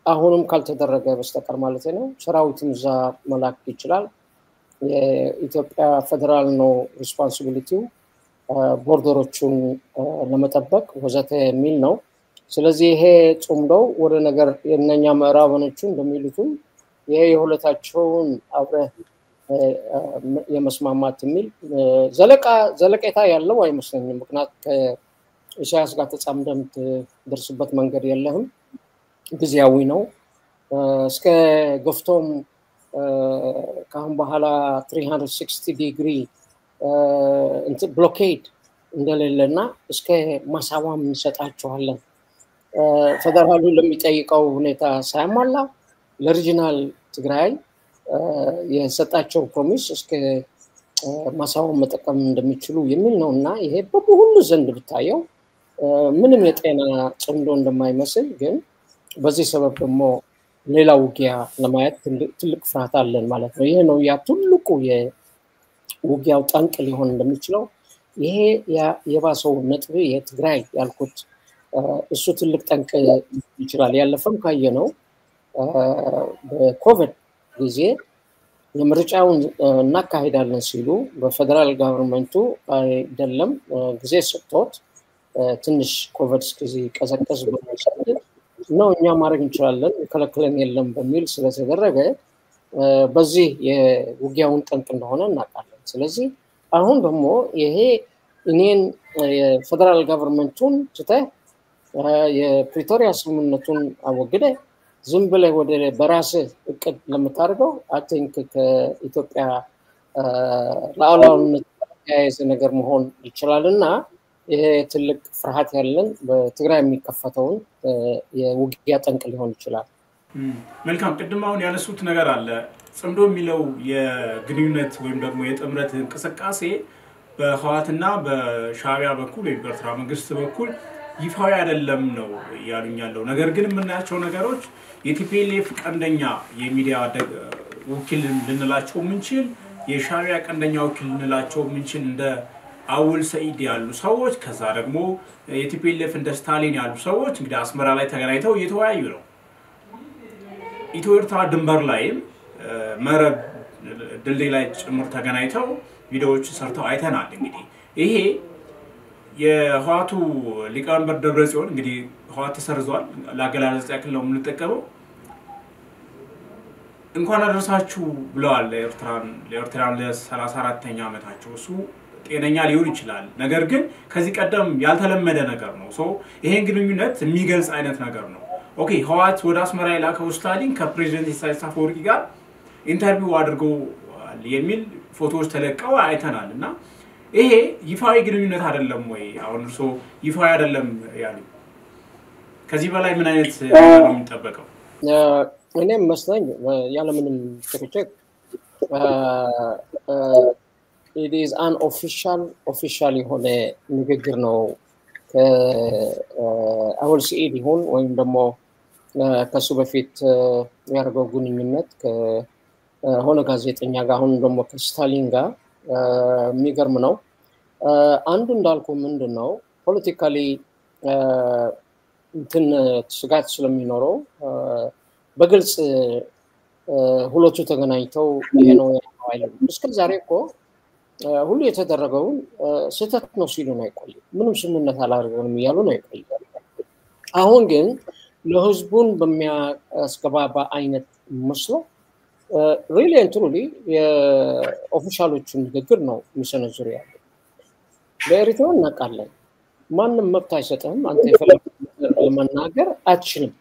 አሁንም ካልተደረገ በስተቀር ማለት ነው ሰራዊቱን እዛ መላክ ይችላል። የኢትዮጵያ ፌደራል ነው ሪስፖንሲቢሊቲው ቦርደሮቹን ለመጠበቅ ወዘተ የሚል ነው። ስለዚህ ይሄ ጾምደው ወደ ነገር የነኛ ምዕራባኖቹ እንደሚሉት ይሄ የሁለታቸውን አብረ የመስማማት የሚል ዘለቀታ ያለው አይመስለኝም። ምክንያቱም ከኢሳያስ ጋር ተጻምደም ደርስበት መንገድ የለህም፣ ጊዜያዊ ነው። እስከ ገፍቶም ካሁን በኋላ 360 ዲግሪ ብሎኬድ እንደሌለና እስከ ማሳዋም እንሰጣቸዋለን ፌደራሉ ለሚጠይቀው ሁኔታ ሳይሟላ ለሪጂናል ትግራይ የሰጣቸው ፕሮሚስ እስከ ማሳዋም መጠቀም እንደሚችሉ የሚል ነውና ይሄ በሁሉ ዘንድ ብታየው ምንም የጤና ጽምዶ እንደማይመስል ግን በዚህ ሰበብ ደግሞ ሌላ ውጊያ ለማየት ትልቅ ፍርሃት አለን ማለት ነው። ይሄ ነው ያ ትልቁ የውጊያው ጠንቅ ሊሆን እንደሚችለው። ይሄ የባሰው ነጥብ የትግራይ ያልኩት እሱ ትልቅ ጠንቅ ይችላል። ያለፈም ካየነው በኮቪድ ጊዜ የምርጫውን እናካሄዳለን ሲሉ በፌደራል ገቨርንመንቱ አይደለም ጊዜ ሰጥቶት ትንሽ ኮቪድ ጊዜ ቀዘቀዝ በማለት ነው እኛ ማድረግ እንችላለን ከለከለን የለም በሚል ስለተደረገ በዚህ የውጊያውን ጠንቅ እንደሆነ እናውቃለን። ስለዚህ አሁን ደግሞ ይሄ እኔን የፌደራል ገቨርንመንቱን የፕሪቶሪያ ስምምነቱን አወግደ ዝም ብለህ ወደ በራስህ እቅድ ለምታደርገው አይ ቲንክ ከኢትዮጵያ ላውላውነት ያይዘ ነገር መሆን ይችላልና ይሄ ትልቅ ፍርሃት ያለን በትግራይ የሚከፈተውን የውጊያ ጠንቅ ሊሆን ይችላል። መልካም ቅድም አሁን ያነሱት ነገር አለ። ጽምዶ የሚለው የግንኙነት ወይም ደግሞ የጥምረት እንቅስቃሴ በህወሓትና በሻዕቢያ በኩል ወይ በኤርትራ መንግስት በኩል ይፋዊ አይደለም ነው ያሉኛለው። ነገር ግን የምናያቸው ነገሮች የቲፒኤልኤፍ ቀንደኛ የሚዲያ ወኪል ልንላቸው ምንችል የሻዕቢያ ቀንደኛ ወኪል ልንላቸው ምንችል እንደ አውል ሰይድ ያሉ ሰዎች ከዛ ደግሞ የቲፒኤልኤፍ እንደ ስታሊን ያሉ ሰዎች እንግዲህ አስመራ ላይ ተገናኝተው እየተወያዩ ነው። ኢትዮጵያ ድንበር ላይም መረብ ድልድይ ላይ ጭምር ተገናኝተው ቪዲዮዎች ሰርተው አይተናል። እንግዲህ ይሄ የህወሓቱ ሊቀመንበር ደብረጽዮን እንግዲህ ህወሓት ተሰርዟል ለአገላለጽ ያክል ነው የምንጠቀመው እንኳን አደረሳችሁ ብለዋል ለኤርትራን ለ34ኛ ዓመታቸው እሱ ጤነኛ ሊሆን ይችላል ነገር ግን ከዚህ ቀደም ያልተለመደ ነገር ነው ሶ ይሄን ግንኙነት የሚገልጽ አይነት ነገር ነው ኦኬ ህዋት ወደ አስመራ የላከው ስታሊን ከፕሬዝዳንት ኢሳያስ አፈወርቂ ጋር ኢንተርቪው አድርጎ የሚል ፎቶዎች ተለቀው አይተናልና ይሄ ይፋዊ ግንኙነት አይደለም ወይ አሁን እርሶ ይፋዊ አይደለም ያሉ ከዚህ በላይ ምን አይነት ነው የሚጠበቀው እኔም መስለኝ ያለምንም ጭቅጭቅ it is an official የሆነ ንግግር ነው አሁን ሲኢዲ ሆን ወይም ደግሞ ከሱ በፊት ያደረገው ግንኙነት ከሆነ ጋዜጠኛ ጋር አሁን ደግሞ ከስታሊን ጋር የሚገርም ነው አንዱ እንዳልኩ ምንድነው ፖለቲካሊ እንትን ስጋት ስለሚኖረው በግልጽ ሁለቱ ተገናኝተው ይሄ ነው አይደለም እስከ ዛሬ እኮ ሁሉ የተደረገው ስህተት ነው ሲሉ ነው አይቆይ ምንም ስምምነት አላደረገንም ይያሉ ነው አይቆይ አሁን ግን ለህዝቡን በሚያስገባባ አይነት መስሎ really and truly የኦፊሻሎቹን ንግግር ነው የሚሰነዝሩ ያለው በኤርትራ እናቃለን ማንንም መብት አይሰጥም አንተ የፈለግከውን ለመናገር አትችልም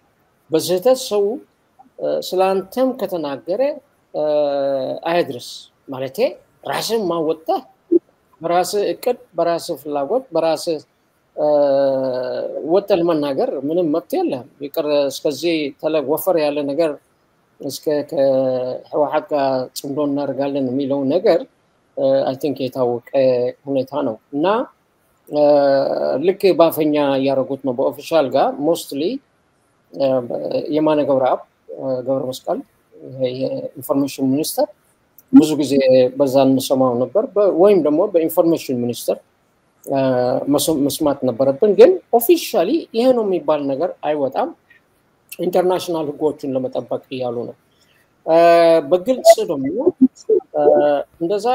በስህተት ሰው ስላንተም ከተናገረ አይድረስ ማለቴ ራስን ማወጣ በራስ እቅድ በራስ ፍላጎት በራስ ወጥተህ ለመናገር ምንም መብት የለም ይቅር እስከዚህ ተለወፈር ያለ ነገር እስከ ከህወሓት ጋር ጽምዶ እናደርጋለን የሚለው ነገር I think የታወቀ ሁኔታ ነው እና ልክ ባፈኛ ያረጉት ነው በኦፊሻል ጋር ሞስትሊ የማነ ገብረ መስቀል የኢንፎርሜሽን ሚኒስተር ብዙ ጊዜ በዛን ሰማው ነበር ወይም ደግሞ በኢንፎርሜሽን ሚኒስተር መስማት ነበረብን ግን ኦፊሻሊ ይሄ ነው የሚባል ነገር አይወጣም ኢንተርናሽናል ህጎችን ለመጠበቅ ያሉ ነው በግልጽ ደግሞ እንደዛ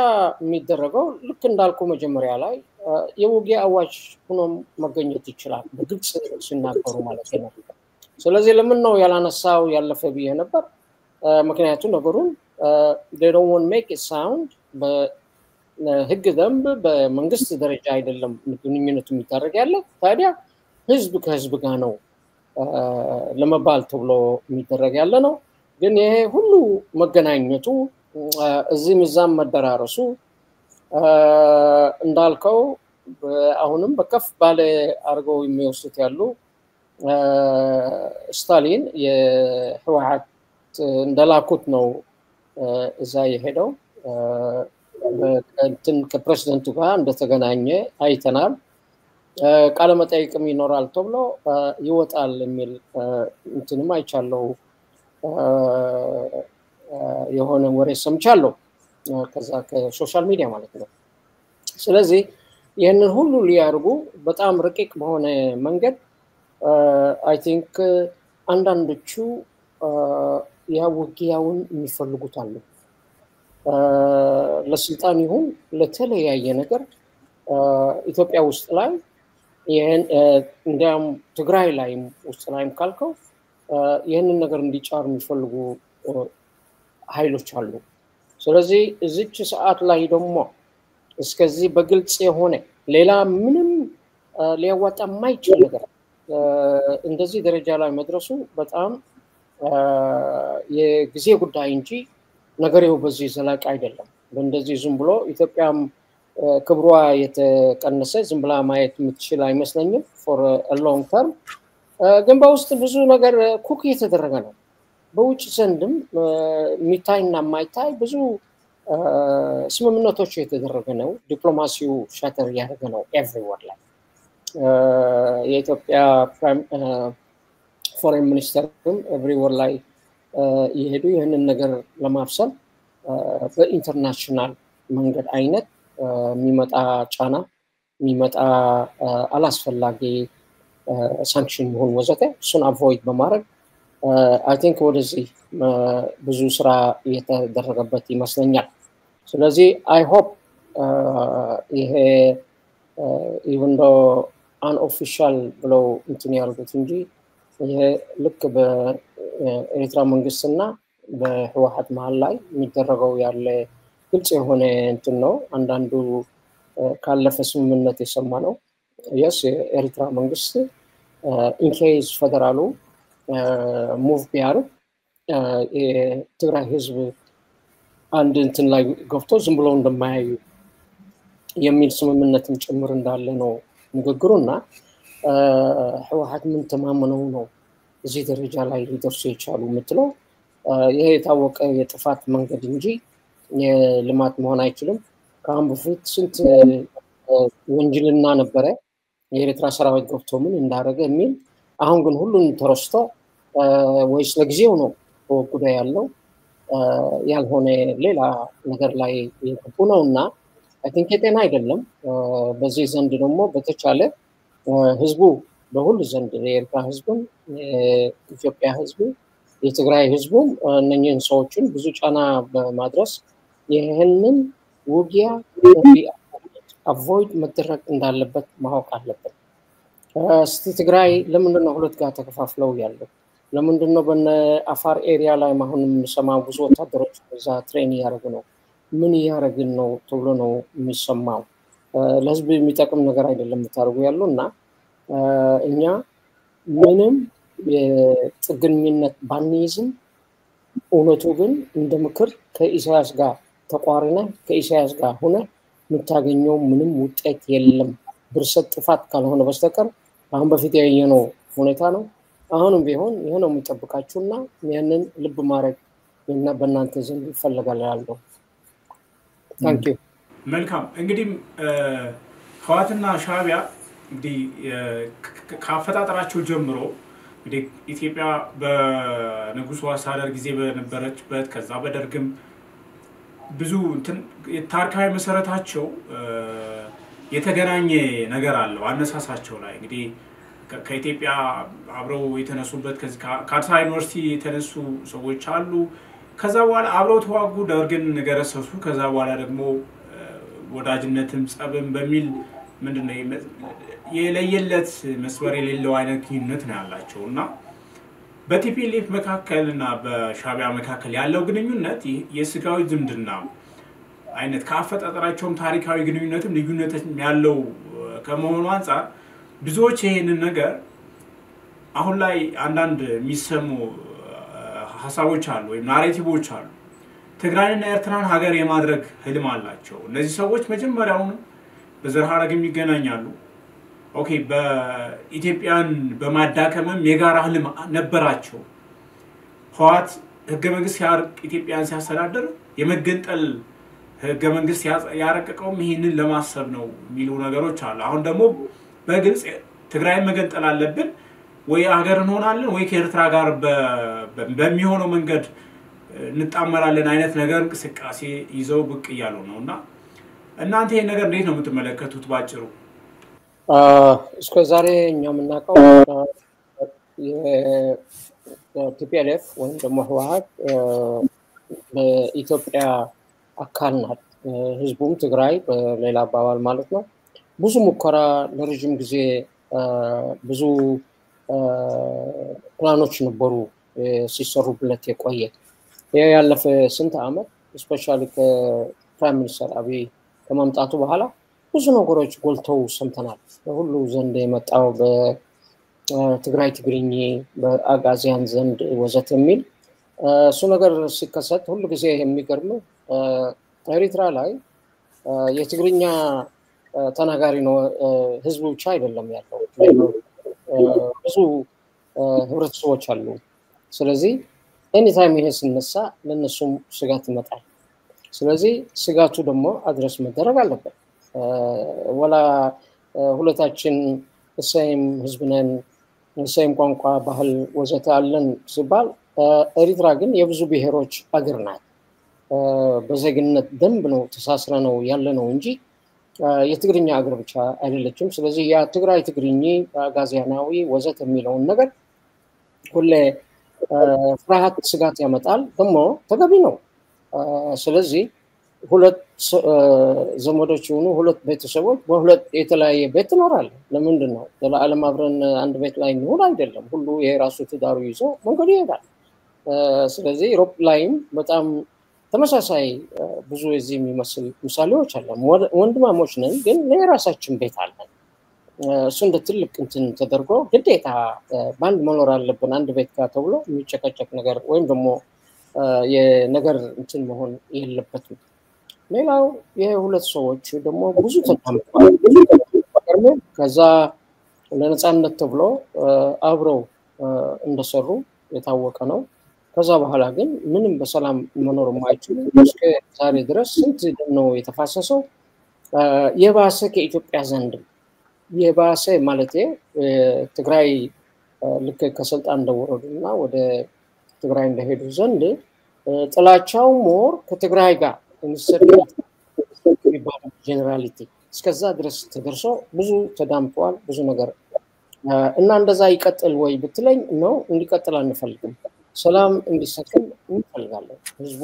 የሚደረገው ልክ እንዳልኩ መጀመሪያ ላይ የውጊያ አዋጅ ሆኖ መገኘት ይችላል በግልጽ ሲናገሩ ማለት ነው ስለዚህ ለምን ነው ያላነሳው ያለፈ ቢየ ነበር ምክንያቱም ነገሩን they don't want to make it sound በህግ ደንብ በመንግስት ደረጃ አይደለም ግንኙነቱ የሚታረግ ያለ ታዲያ ህዝብ ከህዝብ ጋር ነው ለመባል ተብሎ የሚደረግ ያለ ነው ግን ይሄ ሁሉ መገናኘቱ እዚህ ምዛም መደራረሱ እንዳልከው አሁንም በከፍ ባለ አርገው የሚወስዱት ያሉ ስታሊን የህወሓት እንደላኩት ነው እዛ የሄደው እንትን ከፕሬዝዳንቱ ጋር እንደተገናኘ አይተናል ቃለ መጠይቅም ይኖራል ተብሎ ይወጣል የሚል እንትንም አይቻለው የሆነ ወሬ ሰምቻለሁ ከዛ ከሶሻል ሚዲያ ማለት ነው ስለዚህ ይሄንን ሁሉ ሊያርጉ በጣም ረቂቅ በሆነ መንገድ I think አንዳንዶቹ ያውቂያውን የሚፈልጉት አሉ ለስልጣን ይሁን ለተለያየ ነገር ኢትዮጵያ ውስጥ ላይ ይሄን እንዲያም ትግራይ ላይ ውስጥ ላይም ካልከው ይሄንን ነገር እንዲጫር የሚፈልጉ ኃይሎች አሉ ስለዚህ እዚች ሰዓት ላይ ደግሞ እስከዚህ በግልጽ የሆነ ሌላ ምንም ሊያዋጣ የማይችል ነገር እንደዚህ ደረጃ ላይ መድረሱ በጣም የጊዜ ጉዳይ እንጂ ነገሬው በዚህ ዘላቂ አይደለም በእንደዚህ ዝም ብሎ ኢትዮጵያም ክብሯ የተቀነሰ ዝም ብላ ማየት የምትችል አይመስለኝም for a long term ግን በውስጥ ብዙ ነገር ኩክ እየተደረገ ነው በውጭ ዘንድም ሚታይና ማይታይ ብዙ ስምምነቶች እየተደረገ ነው ዲፕሎማሲው ሻተር ያደረገ ነው everywhere ላይ የኢትዮጵያ ፎሬን ሚኒስተርም everywhere ላይ ይሄዱ ይሄንን ነገር ለማፍሰል በኢንተርናሽናል መንገድ አይነት የሚመጣ ጫና የሚመጣ አላስፈላጊ ሳንክሽን ይሁን ወዘተ እሱን አቮይድ በማድረግ I think ወደዚህ ብዙ ስራ እየተደረገበት ይመስለኛል ስለዚህ I hope ይሄ even though unofficial ብለው እንትን ያርጉት እንጂ ይሄ ልክ በኤርትራ መንግስትና በህወሓት መሃል ላይ የሚደረገው ያለ ግልጽ የሆነ እንትን ነው። አንዳንዱ ካለፈ ስምምነት የሰማ ነው። የስ የኤርትራ መንግስት ኢንኬዝ ፌደራሉ ሙቭ ቢያደርግ የትግራይ ህዝብ አንድ እንትን ላይ ገብቶ ዝም ብሎ እንደማያዩ የሚል ስምምነትም ጭምር እንዳለ ነው ንግግሩና ህወሓት ምን ተማመነው ነው እዚህ ደረጃ ላይ ሊደርሱ የቻሉ የምትለው ይሄ የታወቀ የጥፋት መንገድ እንጂ የልማት መሆን አይችልም። ከአሁን በፊት ስንት ወንጀልና ነበረ የኤርትራ ሰራዊት ገብቶ ምን እንዳደረገ የሚል አሁን ግን ሁሉን ተረስቶ ወይስ ለጊዜው ነው ጉዳይ ያለው ያልሆነ ሌላ ነገር ላይ የገቡ ነውና አይ ቲንክ የጤና አይደለም። በዚህ ዘንድ ደግሞ በተቻለ ህዝቡ በሁሉ ዘንድ የኤርትራ ህዝብም የኢትዮጵያ ህዝብ የትግራይ ህዝብም እነኚህን ሰዎችን ብዙ ጫና በማድረስ ይህንን ውጊያ አቮይድ መደረግ እንዳለበት ማወቅ አለበት። እስቲ ትግራይ ለምንድን ነው ሁለት ጋር ተከፋፍለው ያለው? ለምንድን ነው በነ አፋር ኤሪያ ላይ አሁን የምንሰማው ብዙ ወታደሮች እዛ ትሬን እያደረጉ ነው? ምን እያደረግን ነው ተብሎ ነው የሚሰማው? ለህዝብ የሚጠቅም ነገር አይደለም የምታደርጉ ያለው እና እኛ ምንም የጥገኝነት ባንይዝም እውነቱ ግን እንደ ምክር ከኢሳያስ ጋር ተቋርነ ከኢሳያስ ጋር ሆነ የምታገኘው ምንም ውጤት የለም ብርሰት ጥፋት ካልሆነ በስተቀር አሁን በፊት ያየነው ሁኔታ ነው። አሁንም ቢሆን ይሄ ነው የሚጠብቃችሁና ያንን ልብ ማድረግ እና በእናንተ ዘንድ ይፈልጋል ያለው። ታንክ ዩ። መልካም እንግዲህ ህወሓትና ሻዕቢያ እንግዲህ ከአፈጣጠራቸው ጀምሮ እንግዲህ ኢትዮጵያ በንጉሱ አስተዳደር ጊዜ በነበረችበት ከዛ በደርግም ብዙ እንትን ታሪካዊ መሰረታቸው የተገናኘ ነገር አለው። አነሳሳቸው ላይ እንግዲህ ከኢትዮጵያ አብረው የተነሱበት ከአዲስ አበባ ዩኒቨርሲቲ የተነሱ ሰዎች አሉ። ከዛ በኋላ አብረው ተዋጉ፣ ደርግን ገረሰሱ። ከዛ በኋላ ደግሞ ወዳጅነትም ጸብም በሚል ምንድነው የለየለት መስመር የሌለው አይነት ግንኙነት ነው ያላቸው እና በቲፒኤልኤፍ መካከልና በሻዕቢያ መካከል ያለው ግንኙነት የስጋዊ ዝምድና አይነት ከአፈጣጠራቸውም ታሪካዊ ግንኙነትም ልዩነትም ያለው ከመሆኑ አንፃር ብዙዎች ይሄንን ነገር አሁን ላይ አንዳንድ የሚሰሙ ሐሳቦች አሉ ወይ ናሬቲቮች አሉ። ትግራይና ኤርትራን ሀገር የማድረግ ህልም አላቸው እነዚህ ሰዎች። መጀመሪያውን በዘር ሐረግ የሚገናኛሉ። ኦኬ በኢትዮጵያን በማዳከምም የጋራ ህልም ነበራቸው። ህወሓት ህገ መንግስት ያርቅ ኢትዮጵያን ሲያስተዳድር የመገንጠል ህገ መንግስት ያረቀቀውም ይሄንን ለማሰብ ነው የሚሉ ነገሮች አሉ። አሁን ደግሞ በግልጽ ትግራይን መገንጠል አለብን ወይ ሀገር እንሆናለን ወይ ከኤርትራ ጋር በሚሆነው መንገድ እንጣመራለን አይነት ነገር እንቅስቃሴ ይዘው ብቅ እያሉ ነውና እናንተ ይሄን ነገር እንዴት ነው የምትመለከቱት ባጭሩ? እስከ ዛሬ እኛ የምናውቀው የቲፒኤልኤፍ ወይም ደግሞ ህወሓት በኢትዮጵያ አካል ናት። ህዝቡም ትግራይ በሌላ አባባል ማለት ነው። ብዙ ሙከራ ለረጅም ጊዜ ብዙ ፕላኖች ነበሩ ሲሰሩበት የቆየ ያለፈ ስንት ዓመት ስፔሻሊ ከፕራይም ሚኒስተር አብይ ከመምጣቱ በኋላ ብዙ ነገሮች ጎልተው ሰምተናል። ሁሉ ዘንድ የመጣው በትግራይ ትግርኝ በአጋዚያን ዘንድ ወዘተ የሚል እሱ ነገር ሲከሰት ሁሉ ጊዜ የሚገርም ኤርትራ ላይ የትግርኛ ተናጋሪ ነው ህዝቡ ብቻ አይደለም ያለው ብዙ ህብረተሰቦች አሉ። ስለዚህ ኤኒታይም ይሄ ሲነሳ ለነሱም ስጋት ይመጣል። ስለዚህ ስጋቱ ደግሞ አድረስ መደረግ አለበት። ወላ ሁለታችን እሰይም ህዝብ ነን እሰይም ቋንቋ ባህል ወዘተ አለን ሲባል ኤርትራ ግን የብዙ ብሔሮች አገር ናት። በዜግነት ደንብ ነው ተሳስረ ነው ያለ ነው እንጂ የትግርኛ አገር ብቻ አይደለችም። ስለዚህ ያ ትግራይ ትግርኝ አጋዚያናዊ ወዘተ የሚለውን ነገር ሁሌ ፍርሃት ስጋት ያመጣል። ደግሞ ተገቢ ነው። ስለዚህ ሁለት ዘመዶች ሆኑ ሁለት ቤተሰቦች በሁለት የተለያየ ቤት ይኖራሉ። ለምንድን ነው ለዓለም አብረን አንድ ቤት ላይ እንሆን አይደለም? ሁሉ የራሱ ትዳሩ ይዞ መንገድ ይሄዳል። ስለዚህ ሮፕ ላይም በጣም ተመሳሳይ ብዙ እዚህ የሚመስል ምሳሌዎች አሉ ወንድማሞች ነን ግን ለራሳችን ቤት አለን እሱ እንደ ትልቅ እንትን ተደርጎ ግዴታ ባንድ መኖር አለብን አንድ ቤት ጋር ተብሎ የሚጨቀጨቅ ነገር ወይም ደግሞ የነገር እንትን መሆን የለበትም ሌላው የሁለት ሰዎች ደግሞ ብዙ ተጣምቀዋል ከዛ ለነጻነት ተብሎ አብረው እንደሰሩ የታወቀ ነው ከዛ በኋላ ግን ምንም በሰላም መኖር የማይችሉ እስከ ዛሬ ድረስ ስንት ነው የተፋሰሰው የባሰ ከኢትዮጵያ ዘንድ የባሰ ማለት ትግራይ ልክ ከስልጣን እንደወረዱና ወደ ትግራይ እንደሄዱ ዘንድ ጥላቻው ሞር ከትግራይ ጋር እንሰደድ ጀነራሊቲ እስከዛ ድረስ ተደርሶ ብዙ ተዳምጧል ብዙ ነገር እና እንደዛ ይቀጥል ወይ ብትለኝ ነው እንዲቀጥል አንፈልግም ሰላም እንዲሰከን እንፈልጋለን ህዝቡ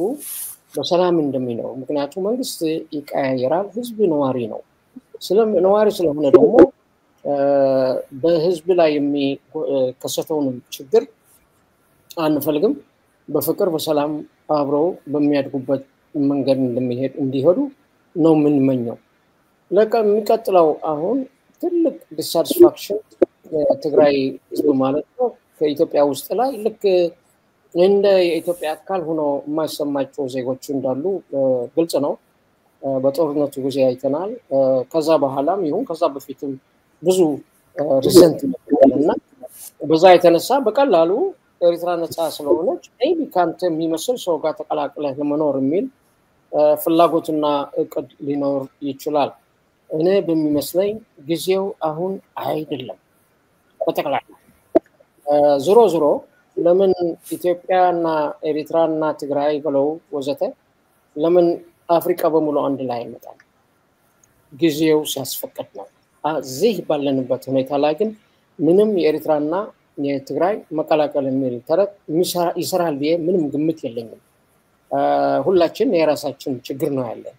በሰላም እንደሚኖር ምክንያቱም መንግስት ይቀያየራል ህዝብ ነዋሪ ነው ነዋሪ ስለሆነ ደግሞ በህዝብ ላይ የሚከሰተውን ችግር አንፈልግም በፍቅር በሰላም አብረው በሚያድጉበት መንገድ እንዲሄዱ ነው ምንመኘው ለሚቀጥለው አሁን ትልቅ ዲሳቲስፋክሽን ትግራይ ህዝብ ማለት ነው ከኢትዮጵያ ውስጥ ላይ ልክ እንደ የኢትዮጵያ አካል ሆኖ የማይሰማቸው ዜጎች እንዳሉ ግልጽ ነው በጦርነቱ ጊዜ አይተናል ከዛ በኋላም ይሁን ከዛ በፊትም ብዙ ሪሰንት እና በዛ የተነሳ በቀላሉ ኤርትራ ነፃ ስለሆነች አይቢ ካንተ የሚመስል ሰው ጋር ተቀላቅለህ ለመኖር የሚል ፍላጎትና እቅድ ሊኖር ይችላል እኔ በሚመስለኝ ጊዜው አሁን አይደለም በተቀላቀለ ዞሮ ለምን ኢትዮጵያና ኤርትራና ትግራይ ብለው ወዘተ ለምን አፍሪካ በሙሉ አንድ ላይ ይመጣል ጊዜው ሲያስፈቅድ ነው እዚህ ባለንበት ሁኔታ ላይ ግን ምንም የኤርትራና የትግራይ መቀላቀል የሚል ተረት ይሰራል ብዬ ምንም ግምት የለኝም ሁላችን የራሳችን ችግር ነው ያለን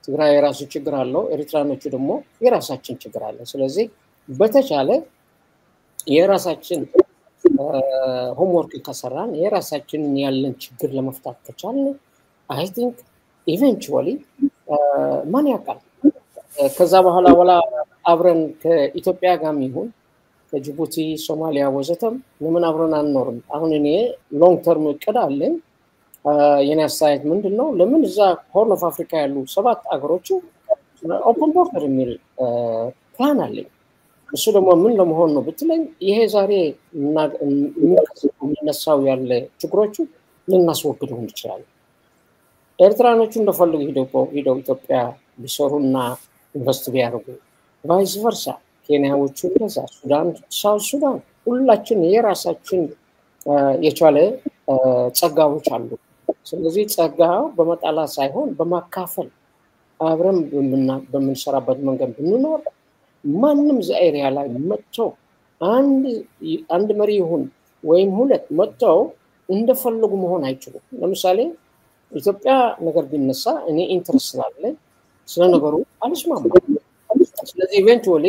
ትግራይ የራሱ ችግር አለው ኤርትራኖቹ ደግሞ የራሳችን ችግር አለ ስለዚህ በተቻለ የራሳችን ሆምወርክ ከሰራን የራሳችንን ያለን ችግር ለመፍታት ከቻልን አይ ቲንክ ኢቨንቹዋሊ ማን ያውቃል ከዛ በኋላ ወላ አብረን ከኢትዮጵያ ጋርም ይሁን ከጅቡቲ ሶማሊያ ወዘተም ለምን አብረን አንኖርም አሁን እኔ ሎንግ ተርም እቅድ አለኝ የኔ አስተያየት ምንድነው ለምን እዛ ሆርን ኦፍ አፍሪካ ያሉ 7 አገሮች ኦፕን ቦርደር የሚል ፕላን አለኝ እሱ ደግሞ ምን ለመሆን ነው ብትለኝ ይሄ ዛሬ የሚነሳው ያለ ችግሮቹ ልናስወግደው እንችላለን ኤርትራኖቹ እንደፈልጉ ሄደው ኢትዮጵያ ቢሰሩና ኢንቨስት ቢያደርጉ ቫይስ ቨርሳ ኬንያዎቹ እንደዛ ሱዳን ሳውዝ ሱዳን ሁላችን የራሳችን የቻለ ጸጋዎች አሉ ስለዚህ ጸጋው በመጣላ ሳይሆን በማካፈል አብረን በምንሰራበት መንገድ ብንኖር ማንም ዛይሪያ ላይ መጥቶ አንድ መሪ ይሁን ወይም ሁለት መጥተው እንደፈልጉ መሆን አይችሉም ለምሳሌ ኢትዮጵያ ነገር ቢነሳ እኔ ኢንተረስት ስላለኝ ስለነገሩ አልስማማም ስለዚህ ኢቨንቹዋሊ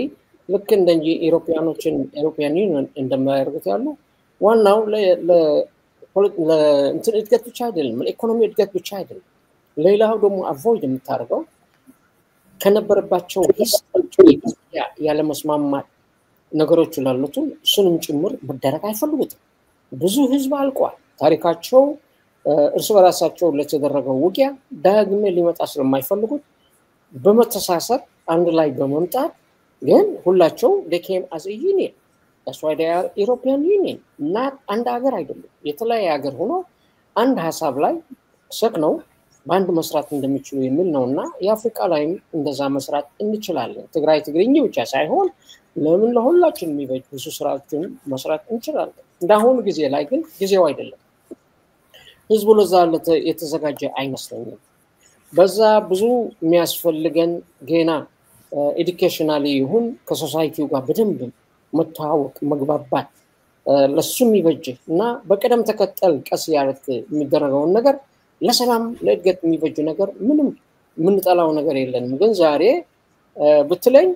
ልክ እንደንጂ ኢሮፒያን ዩኒየን እንደማያደርጉት ያሉ ዋናው ለእንትን እድገት ብቻ አይደለም ለኢኮኖሚ እድገት ብቻ አይደለም ሌላው ደግሞ አቮይድ የምታደርገው ከነበረባቸው ያለ መስማማት ነገሮች ላሉት እሱንም ጭምር መደረግ አይፈልጉትም ብዙ ህዝብ አልቋል ታሪካቸው እርስ በራሳቸው ለተደረገው ውጊያ ዳግም ሊመጣ ስለማይፈልጉት በመተሳሰብ አንድ ላይ በመምጣት ግን ሁላቸው they came as a union that's why they are European Union not አንድ ሀገር አይደለም የተለያየ ሀገር ሆኖ አንድ ሀሳብ ላይ ሰክነው ባንድ መስራት እንደሚችሉ የሚል ነውና የአፍሪካ ላይም እንደዛ መስራት እንችላለን ትግራይ ትግርኛ ብቻ ሳይሆን ለምን ለሁላችን የሚበጅ ብዙ ስራዎችን መስራት እንችላለን እንዳሁኑ ጊዜ ላይ ግን ጊዜው አይደለም ህዝቡ ለዛ የተዘጋጀ አይመስለኝም በዛ ብዙ የሚያስፈልገን ገና ኤዱኬሽናሊ ይሁን ከሶሳይቲው ጋር በደንብ መተዋወቅ መግባባት ለሱም ይበጅ እና በቀደም ተከተል ቀስ ያለት የሚደረገው ነገር ለሰላም ለእድገት የሚበጅ ነገር ምንም ምንጠላው ነገር የለንም ግን ዛሬ በተለይ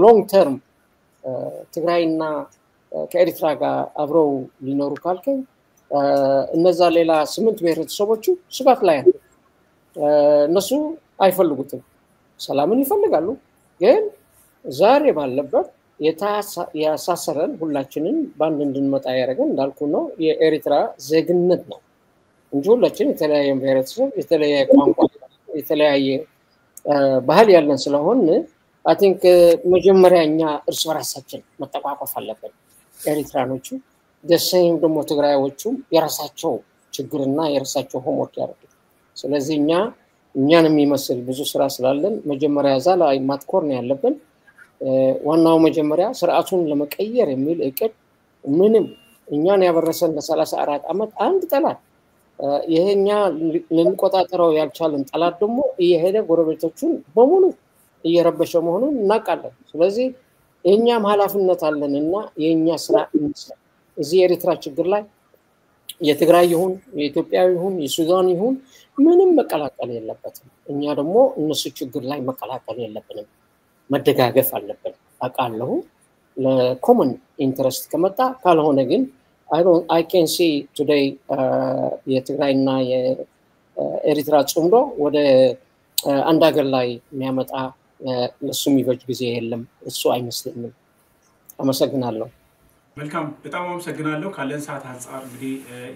ሎንግ ተርም ትግራይና ከኤርትራ ጋር አብረው ሊኖሩ ካልከኝ እነዛ ሌላ 8 ብሔረሰቦቹ ስጋት ላይ ነው። እነሱ አይፈልጉትም፣ ሰላምን ይፈልጋሉ። ግን ዛሬ ባለበት ያሳሰረን ሁላችንን ባንድ እንድንመጣ ያደረገን እንዳልኩ ነው የኤርትራ ዜግነት ነው እንጂ ሁላችን የተለያየ ብሔረሰብ፣ የተለያየ ቋንቋ፣ የተለያየ ባህል ያለን ስለሆነ አይ ቲንክ መጀመሪያ እኛ እርስ በራሳችን መጠቋቋፍ አለብን። ኤርትራኖቹ ደሰኝ ደግሞ ትግራዮቹም የራሳቸው ችግርና የራሳቸው ሆምወርክ ያደርጉ። ስለዚህ እኛን የሚመስል ብዙ ስራ ስላለን መጀመሪያ እዛ ላይ ማትኮር ነው ያለብን። ዋናው መጀመሪያ ስርዓቱን ለመቀየር የሚል እቅድ ምንም እኛን ያበረሰን ለ34 ዓመት አንድ ጠላት ይሄኛ ልንቆጣጠረው ያልቻለን ጠላት ደግሞ እየሄደ ጎረቤቶቹን በሙሉ እየረበሸ መሆኑን እናውቃለን። ስለዚህ የኛም ኃላፊነት አለንና የኛ ስራ እንስራ። እዚህ የኤርትራ ችግር ላይ የትግራይ ይሁን የኢትዮጵያ ይሁን የሱዳን ይሁን ምንም መቀላቀል የለበትም። እኛ ደግሞ እነሱ ችግር ላይ መቀላቀል የለብንም፣ መደጋገፍ አለብን። አቃለሁ ለኮመን ኢንተረስት ከመጣ ካልሆነ ግን I can see today የትግራይና የኤርትራ ጽምዶ ወደ አንድ ሀገር ላይ የሚያመጣ ለሱ የሚበጅ ጊዜ የለም። እሱ አይመስልኝም። አመሰግናለሁ። መልካም፣ በጣም አመሰግናለሁ። ካለን ሰዓት አንፃር እንግዲህ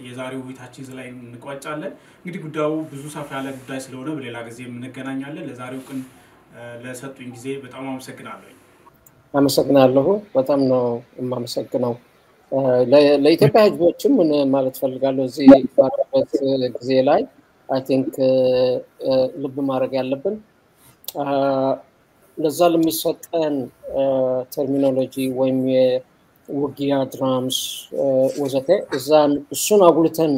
የዛሬው ውይይታችን ላይ እንቋጫለን። እንግዲህ ጉዳዩ ብዙ ሰፋ ያለ ጉዳይ ስለሆነ በሌላ ጊዜ እንገናኛለን። ለዛሬው ግን ለሰጡኝ ጊዜ በጣም አመሰግናለሁ። አመሰግናለሁ። በጣም ነው የማመሰግነው። ለኢትዮጵያ ህዝቦችም ምን ማለት ፈልጋለሁ እዚህ ባለበት ጊዜ ላይ አይ ቲንክ ልብ ማድረግ ያለብን ለዛ ለሚሰጠን ተርሚኖሎጂ ወይም የውጊያ ድራምስ ወዘተ እሱን አጉልተን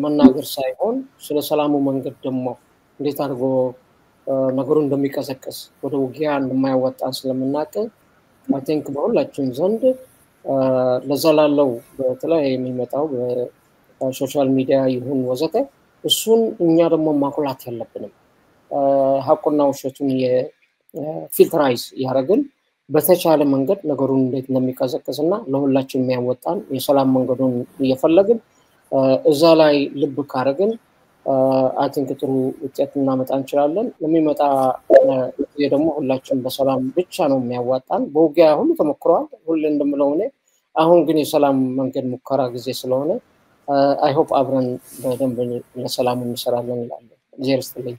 መናገር ሳይሆን ስለ ሰላሙ መንገድ ደግሞ እንዴት አድርጎ ነገሩን እንደሚቀሰቀስ ወደ ውጊያ እንደማያወጣን ስለምናውቅ አይ ቲንክ በሁላችን ዘንድ ለዛ ላለው በተለይ የሚመጣው በሶሻል ሚዲያ ይሁን ወዘተ እሱን እኛ ደግሞ ማኩላት ያለብንም ሀቁና ውሸቱን የፊልትራይዝ ያደረግን በተቻለ መንገድ ነገሩን እንዴት እንደሚቀሰቀስና ለሁላችን የሚያወጣን የሰላም መንገዱን እየፈለግን እዛ ላይ ልብ ካረግን አይ ቲንክ ጥሩ ውጤት እናመጣ እንችላለን። ለሚመጣ ደግሞ ሁላችን በሰላም ብቻ ነው የሚያዋጣን። በውጊያ ሁሉ ተሞክሯል ሁሉ እንደምለው እኔ አሁን ግን የሰላም መንገድ ሙከራ ጊዜ ስለሆነ አይ ሆፕ አብረን በደንብ ለሰላም እንሰራለን ይላል። ዜር ይስጥልኝ።